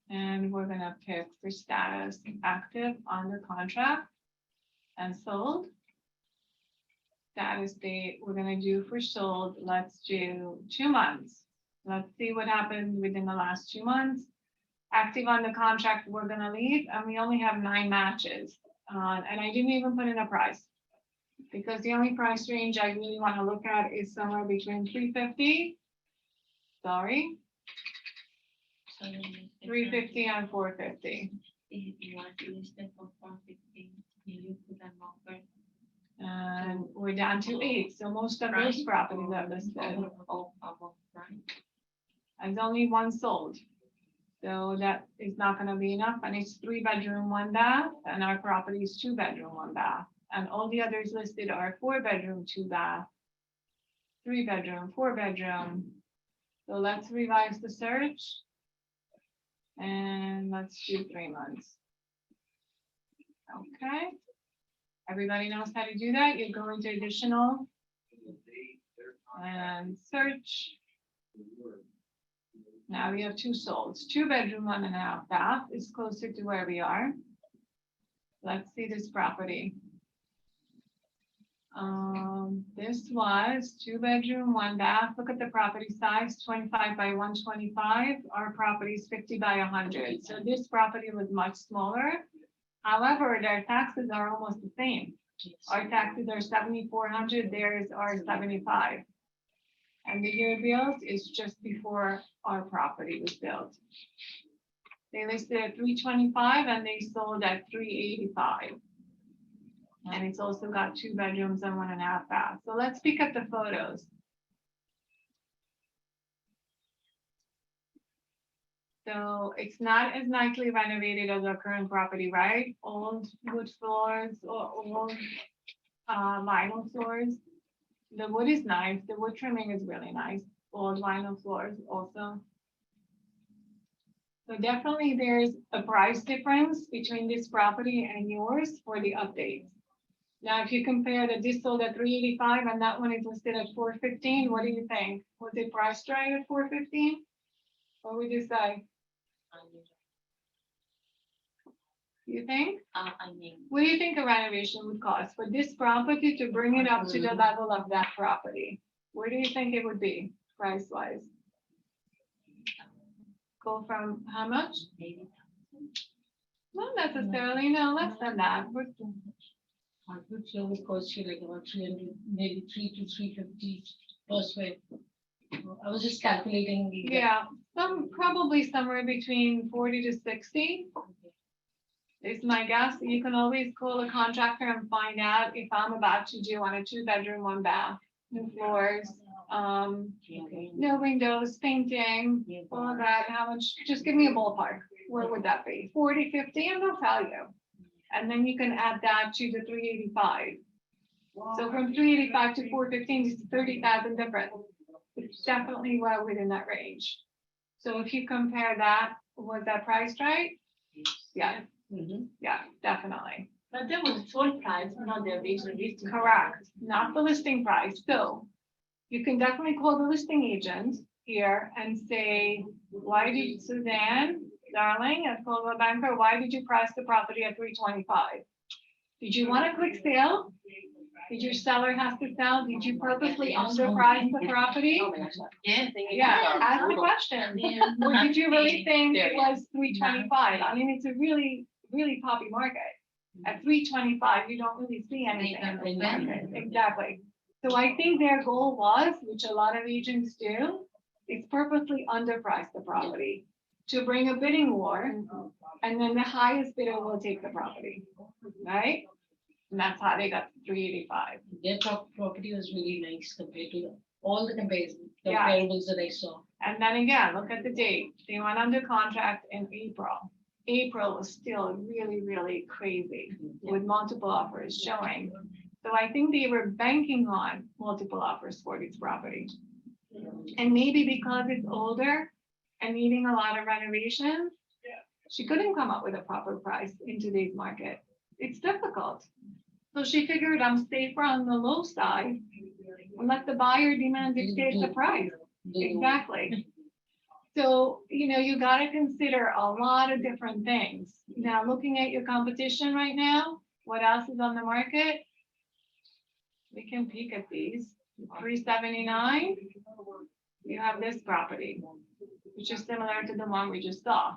And we're gonna pick for status active, under contract, and sold. Status date, we're gonna do for sold, let's do 2 months. Let's see what happened within the last 2 months. Active on the contract, we're gonna leave, and we only have 9 matches. And I didn't even put in a price. Because the only price range I really wanna look at is somewhere between 350. Sorry, So, 350 and 450. If you want to list it for 450, you put an offer. And we're down to 8, so most of those properties are listed. Oh, right. And only 1 sold. So that is not gonna be enough, and it's 3 bedroom, 1 bath, and our property is 2 bedroom, 1 bath. And all the others listed are 4 bedroom, 2 bath, 3 bedroom, 4 bedroom. So let's revise the search. And let's do 3 months. Okay. Everybody knows how to do that. You go into additional and search. Now we have 2 solds, 2 bedroom, 1.5 bath is closer to where we are. Let's see this property. This was 2 bedroom, 1 bath. Look at the property size, 25 by 125. Our property is 50 by 100. So this property was much smaller. However, their taxes are almost the same. Our taxes are 7,400, theirs are 75. And the year built is just before our property was built. They listed at 325 and they sold at 385. And it's also got 2 bedrooms and 1.5 baths. So let's pick up the photos. So it's not as nicely renovated as our current property, right? Old wood floors or old vinyl floors. The wood is nice. The wood trimming is really nice. Old vinyl floors also. So definitely there's a price difference between this property and yours for the updates. Now, if you compare that this sold at 385 and that one is listed at 415, what do you think? Was it priced right at 415? What would you say? You think? What do you think a renovation would cost for this property to bring it up to the level of that property? Where do you think it would be price wise? Go from how much? Not necessarily, no, less than that. Hardwood floor would cost you like about 300, maybe 3 to 350 per square. I was just calculating. Yeah, probably somewhere between 40 to 60. Is my guess. You can always call a contractor and find out if I'm about to do on a 2 bedroom, 1 bath, new floors, no windows, painting, all of that, how much, just give me a ballpark. Where would that be? 40, 50, and they'll tell you. And then you can add that to the 385. So from 385 to 415 is 30,000 difference. It's definitely well within that range. So if you compare that, was that priced right? Yeah. Yeah, definitely. But that was sold price, not the original listing. Correct, not the listing price. So you can definitely call the listing agent here and say, why did Suzanne, darling, at Coldwell Banker, why did you price the property at 325? Did you want a quick sale? Did your seller have to sell? Did you purposely underprice the property? Yeah, ask the question. Or did you really think it was 325? I mean, it's a really, really poppy market. At 325, you don't really see anything in the market. Exactly. So I think their goal was, which a lot of agents do, is purposely underprice the property to bring a bidding war, and then the highest bidder will take the property, right? And that's how they got 385. Their property was really nice compared to all the Yeah. comparables that I saw. And then again, look at the date. They went under contract in April. April was still really, really crazy with multiple offers showing. So I think they were banking on multiple offers for this property. And maybe because it's older and needing a lot of renovations, she couldn't come up with a proper price in today's market. It's difficult. So she figured I'm safer on the low side and let the buyer demand dictate the price. Exactly. So, you got to consider a lot of different things. Now, looking at your competition right now, what else is on the market? We can peek at these. 379. You have this property, which is similar to the one we just saw.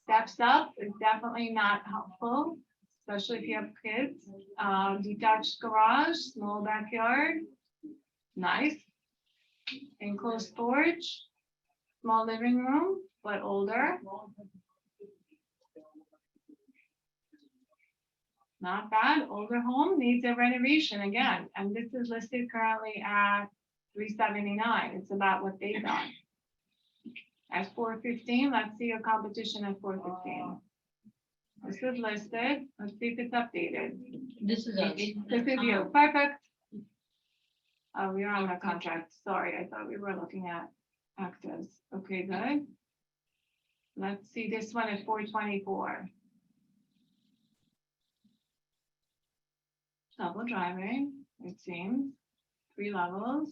Steps up is definitely not helpful, especially if you have kids. Detached garage, small backyard, nice. Enclosed porch, small living room, but older. Not bad. Older home needs a renovation again, and this is listed currently at 379. It's about what they got. at 415. Let's see your competition at 415. This is listed. Let's see if it's updated. This is us. This is you. Perfect. Oh, we're on the contract. Sorry, I thought we were looking at actives. Okay, good. Let's see this one at 424. Double driving, it seems. 3 levels.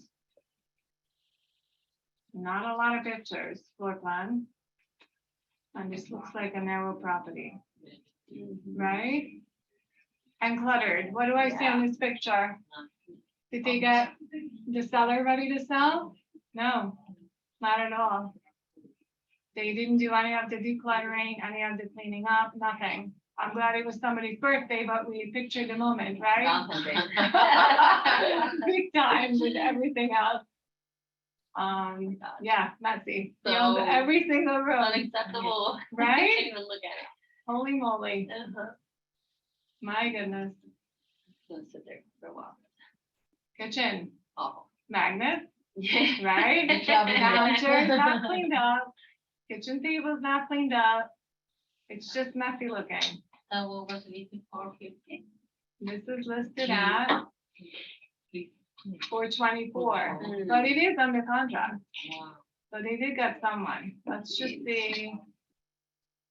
Not a lot of pictures, floor plan. And this looks like a narrow property, right? And cluttered. What do I see on this picture? Did they get the seller ready to sell? No, not at all. They didn't do any of the decluttering, any of the cleaning up, nothing. I'm glad it was somebody's birthday, but we pictured the moment, right? Big time with everything else. Yeah, messy. He owns So- every single room, Unacceptable. right? Can't even look at Holy moly, it. my goodness. Gonna sit there for a while. Kitchen, Awful. magnet, Yeah. right? Good job, Counter's not cleaned up. Kitchen table's not cleaned up. It's just messy looking. What was it before 15? This is listed at 424, but it is under contract. Wow. So they did get someone. Let's just see.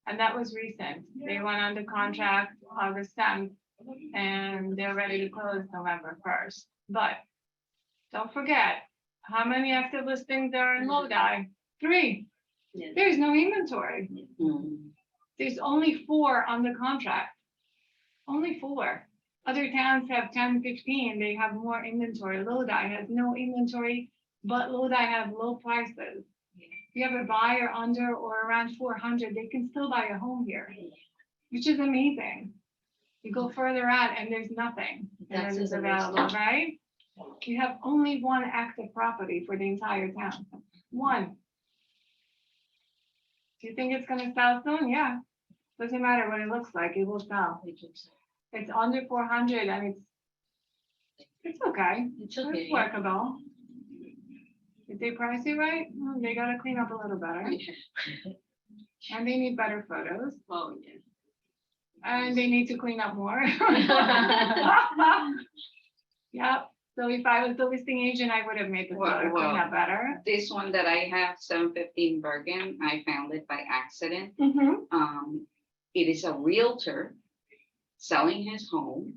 And that was recent. They went under contract August 10th and they're ready to close November 1st. But don't forget, how many active listings are in Lodi? 3. Yeah. There's no inventory. Mm. There's only 4 under contract. Only 4. Other towns have 10, 15. They have more inventory. Lodi has no inventory, but Lodi have low prices. If you have a buyer under or around 400, they can still buy a home here, which is amazing. You go further out and there's nothing. And then it's available, right? You have only 1 active property for the entire town. 1. Do you think it's gonna sell soon? Yeah. Doesn't matter what it looks like, it will sell. It's under 400 and it's okay. It's okay. It's workable. Did they price it right? Well, they gotta clean up a little better. And they need better photos. Oh, yeah. And they need to clean up more. Yep. So if I was the listing agent, I would have made the photo clean up better. This one that I have, 715 Bergen, I found it by accident. Mhm. It is a realtor selling his home.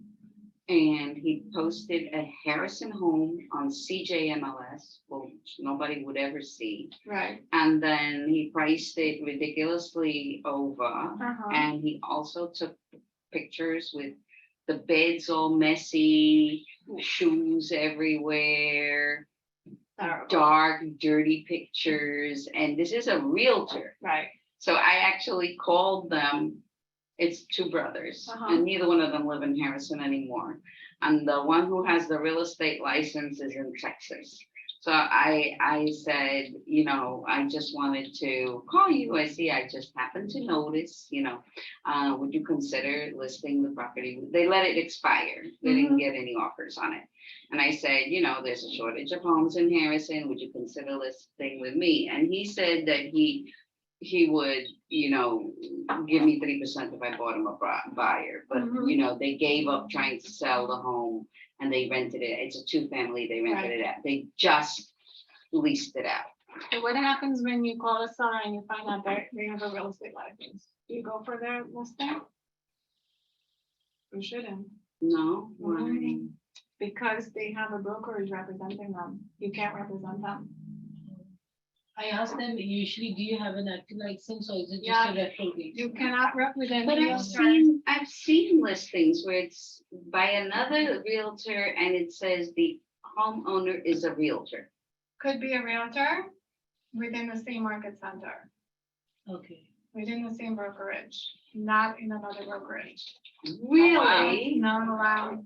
And he posted a Harrison home on CJMLS, which nobody would ever see. Right. And then he priced it ridiculously over. Uh-huh. And he also took pictures with the beds all messy, shoes everywhere, Terrible. dark, dirty pictures. And this is a realtor. Right. So I actually called them. It's 2 brothers, Uh-huh. and neither one of them live in Harrison anymore. And the one who has the real estate license is in Texas. So I said, you know, I just wanted to call you. I just happened to notice, you know, would you consider listing the property? They let it expire. They didn't get any offers on it. And I said, you know, there's a shortage of homes in Harrison. Would you consider listing with me? And he said that he would, you know, give me 3% if I bought him a buyer, but you know, they gave up trying to sell the home and they rented it. It's a 2-family, they rented it out. They just leased it out. So what happens when you call a seller and you find out that they have a real estate license? Do you go for their listing? You shouldn't. No, why? Because they have a brokerage representing them. You can't represent them. I asked them, usually, do you have an active license or is it just Yeah. a referral base? You cannot represent. But I've seen listings where it's by another realtor and it says the homeowner is a realtor. Could be a realtor within the same market center, Okay. within the same brokerage, not in another brokerage. Really? Not allowed.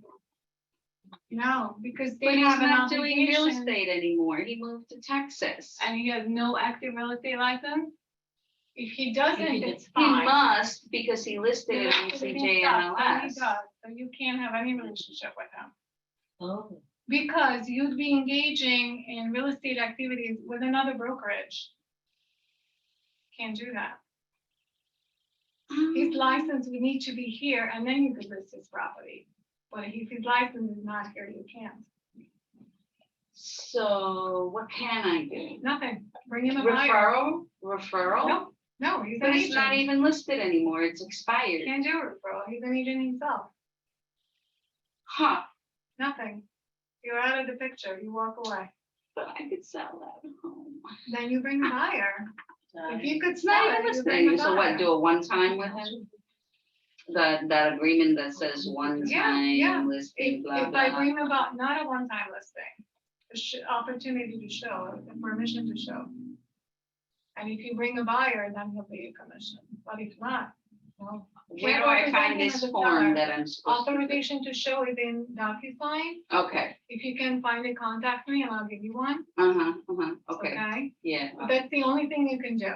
No, because But they he's have an not doing real obligation. estate anymore. He moved to Texas. And he has no active real estate license. If he doesn't, If he it's He fine. must because he listed He it on listed it in stuff, so he CJMLS. does. So you can't have any relationship with him. Oh, Because you'd be engaging in real estate activities with another brokerage. Can't do that. His license would need to be here and then you could list his property. But if his license is not here, you can't. So what can I do? Nothing. Bring him a buyer. Referral? No, he's But an it's not agent. even listed anymore. It's expired. Can't do a referral. He's an agent himself. Huh, Nothing. You're out of the picture. You walk away. but I could sell that home. Then you bring a buyer. If you could It's not sell even it, you bring a listed. So what, buyer. do a one-time with him? That agreement that says Yeah, yeah. one-time listing, If blah, if I blah. bring about, not a one-time listing, opportunity to show, permission to show. And if you bring a buyer, then he'll pay a commission, but if not, no. Where do I find this form that I'm supposed to? Authorization to show is in DocuSign. Okay, If you can find it, contact me and I'll give you one. okay, Okay, yeah. that's the only thing you can do.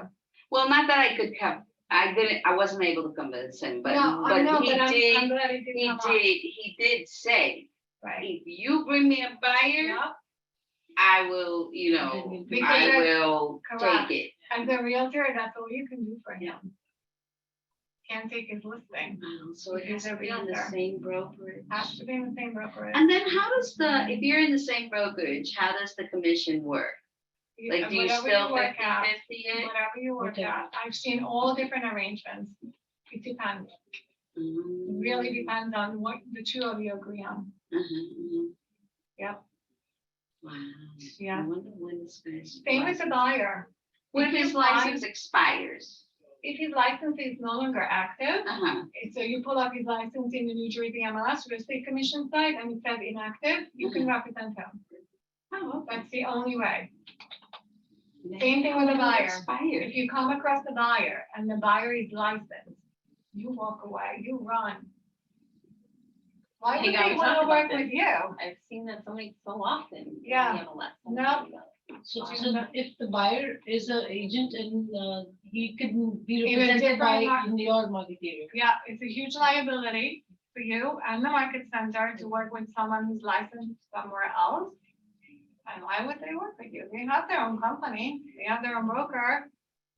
Well, not that I could come, I wasn't able to convince him, but, No, I know, but he but I'm did, glad it did he come up. did say, Right. if you bring me a buyer, Yeah, I will, Because I that's will correct. take it. as a realtor, that's all you can do for him. Can't take his listing, So it has Because to be in the they're same brokerage. has to be in the same brokerage. And then how does if you're in the same brokerage, how does the commission work? Like, do you Whatever still work out, 50/50 it? Whatever you work Okay. out. I've seen all different arrangements. It depends. It really depends on what the two of you agree on. Yep. Wow. I Yeah. wonder when this guy's. Same with the buyer. What if If his you find- license expires? If his license is no longer active, Uh-huh. so you pull up his license in the New Jersey MLS Real Estate Commission site and it says inactive, you can represent him. Oh, That's the only way. okay. Same thing with a buyer. Expired. If you come across the buyer and the buyer is licensed, you walk away, you run. Why Hey, would guys, they we want talked to work about with you? I've seen that so often. Yeah. We have a lot. No. So if the buyer is an agent and he could be In a represented by different mar- in your market area. Yeah, it's a huge liability for you and the market center to work with someone who's licensed somewhere else. And why would they work with you? They have their own company, they have their own broker,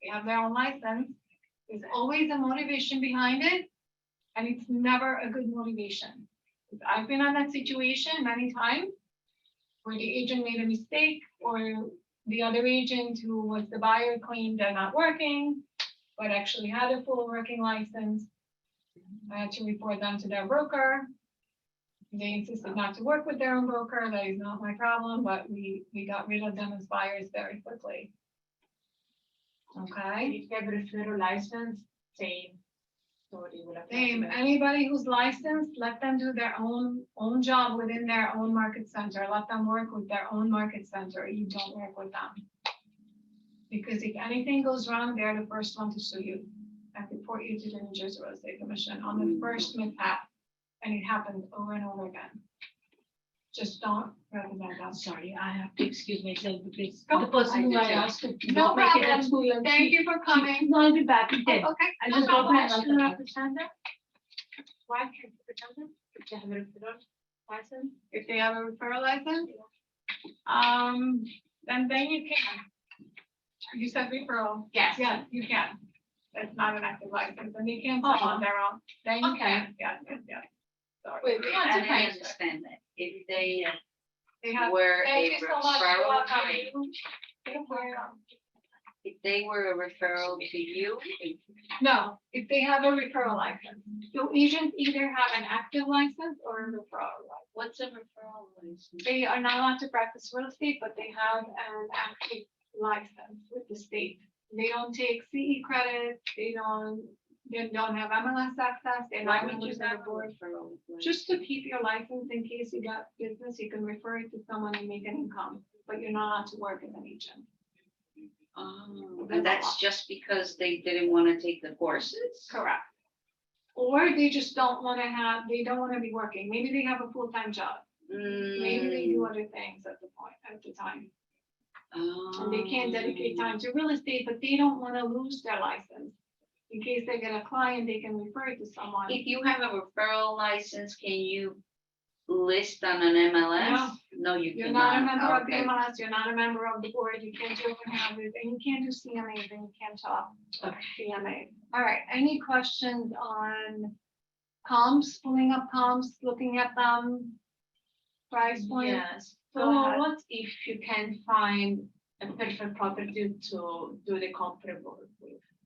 they have their own license. There's always a motivation behind it, and it's never a good motivation. I've been in that situation many times where the agent made a mistake or the other agent who was the buyer claimed they're not working, but actually had a full working license. I had to report them to their broker. They insisted not to work with their own broker. That is not my problem, but we got rid of them as buyers very quickly. Okay, If you have a referral license, same. Story will apply. same, anybody who's licensed, let them do their own job within their own market center. Let them work with their own market center. You don't work with them. Because if anything goes wrong, they're the first one to sue you and report you to the New Jersey Real Estate Commission on the first mishap. And it happens over and over again. Just don't represent them. Sorry, I have to excuse myself because Oh, the person who I I did too. asked to No not make it problem. at school. and Thank she- you for coming. No, I'll be back. Okay. Okay. I no just got problem. my Question license. representative? Why can't you represent them? If they have a referral license? If they have a referral license, then you can. You said referral. Yes. Yeah, you can. It's not an active license, and you can sell on their own. Then you can, yes. Sorry. Wait, we want I to didn't find. understand that. If they They have. were Thank a you so much. You're referral, welcome. You're welcome. if they were a referral to you, No, if they have a referral license. So agents either have an active license or a referral license. what's a referral license? They are not allowed to practice real estate, but they have an active license with the state. They don't take CE credit, they don't have MLS access, they're Why not would you members of have the a board. referral? license? Just to keep your license in case you got business, you can refer it to someone and make an income, but you're not allowed to work as an agent. Oh, and that's just because they didn't want to take the courses? Correct. Or they just don't want to they don't want to be working. Maybe they have a full-time job. Maybe they do other things at the time. And they can't dedicate time to real estate, but they don't want to lose their license. In case they get a client, they can refer it to someone. If you have a referral license, can you list on an MLS? No, you You're not a cannot. member of the Okay. MLS, you're not a member of the board, you can't do open houses, and you can't do CMAs, and you can't talk CMA. All right, any questions on comps, pulling up comps, looking at them? Price point? Yes, Go so ahead. what if you can find a perfect property to do the comparable with?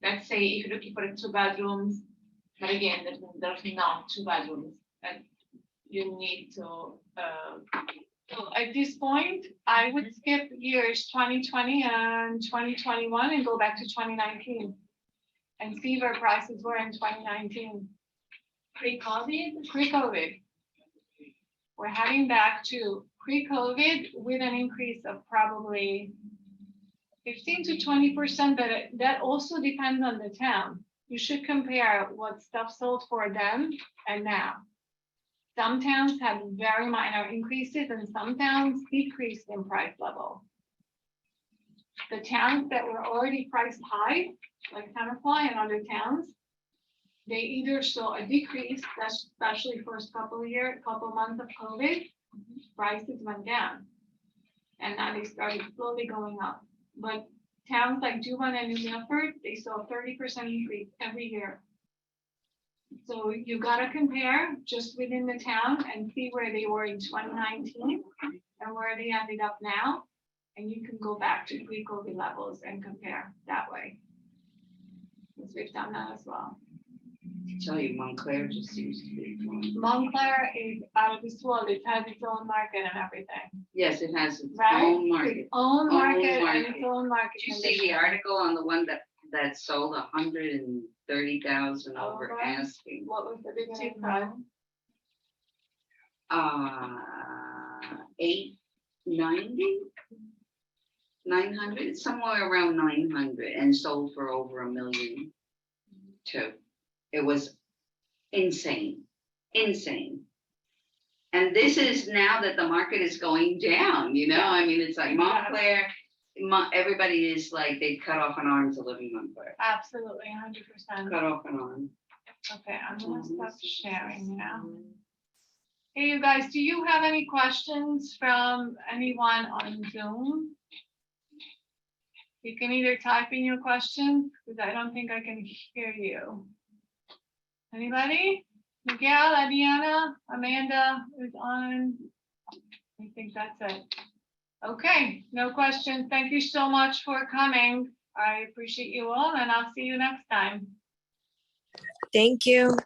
Let's say if you're looking for a 2 bedrooms, but again, there's not 2 bedrooms, and you need to, So at this point, I would skip years 2020 and 2021 and go back to 2019. And see where prices were in 2019, pre-COVID, pre-COVID. We're heading back to pre-COVID with an increase of probably 15 to 20%, but that also depends on the town. You should compare what stuff sold for then and now. Some towns had very minor increases and some towns decreased in price level. The towns that were already priced high, like Tenafly and other towns, they either saw a decrease, especially first couple months of COVID, prices went down. And now they started slowly going up. But towns like Dubon and New Milford, they saw a 30% increase every year. So you gotta compare just within the town and see where they were in 2019 and where they ended up now. And you can go back to pre-COVID levels and compare that way. Because we've done that as well. I tell you, Montclair just seems to be. Montclair is out of this world. It has its own market and everything, Yes, it has its right? own market. Its own market and market. its own market. Did you see the conditions. article on the one that sold 130,000 over Over. asking? What was the beginning price? 890, 900, somewhere around 900, and sold for over $1 million too. It was insane, insane. And this is now that the market is going down, you know, I mean, it's like Montclair, everybody is like, they cut off an arm to live in Montclair, Absolutely, 100%. cut off an arm. Okay, I'm gonna stop sharing now. Hey, you guys, do you have any questions from anyone on Zoom? You can either type in your questions, because I don't think I can hear you. Anybody? Miguel, Adiana, Amanda is on. I think that's it. Okay, no questions. Thank you so much for coming. I appreciate you all, and I'll see you next time. Thank you.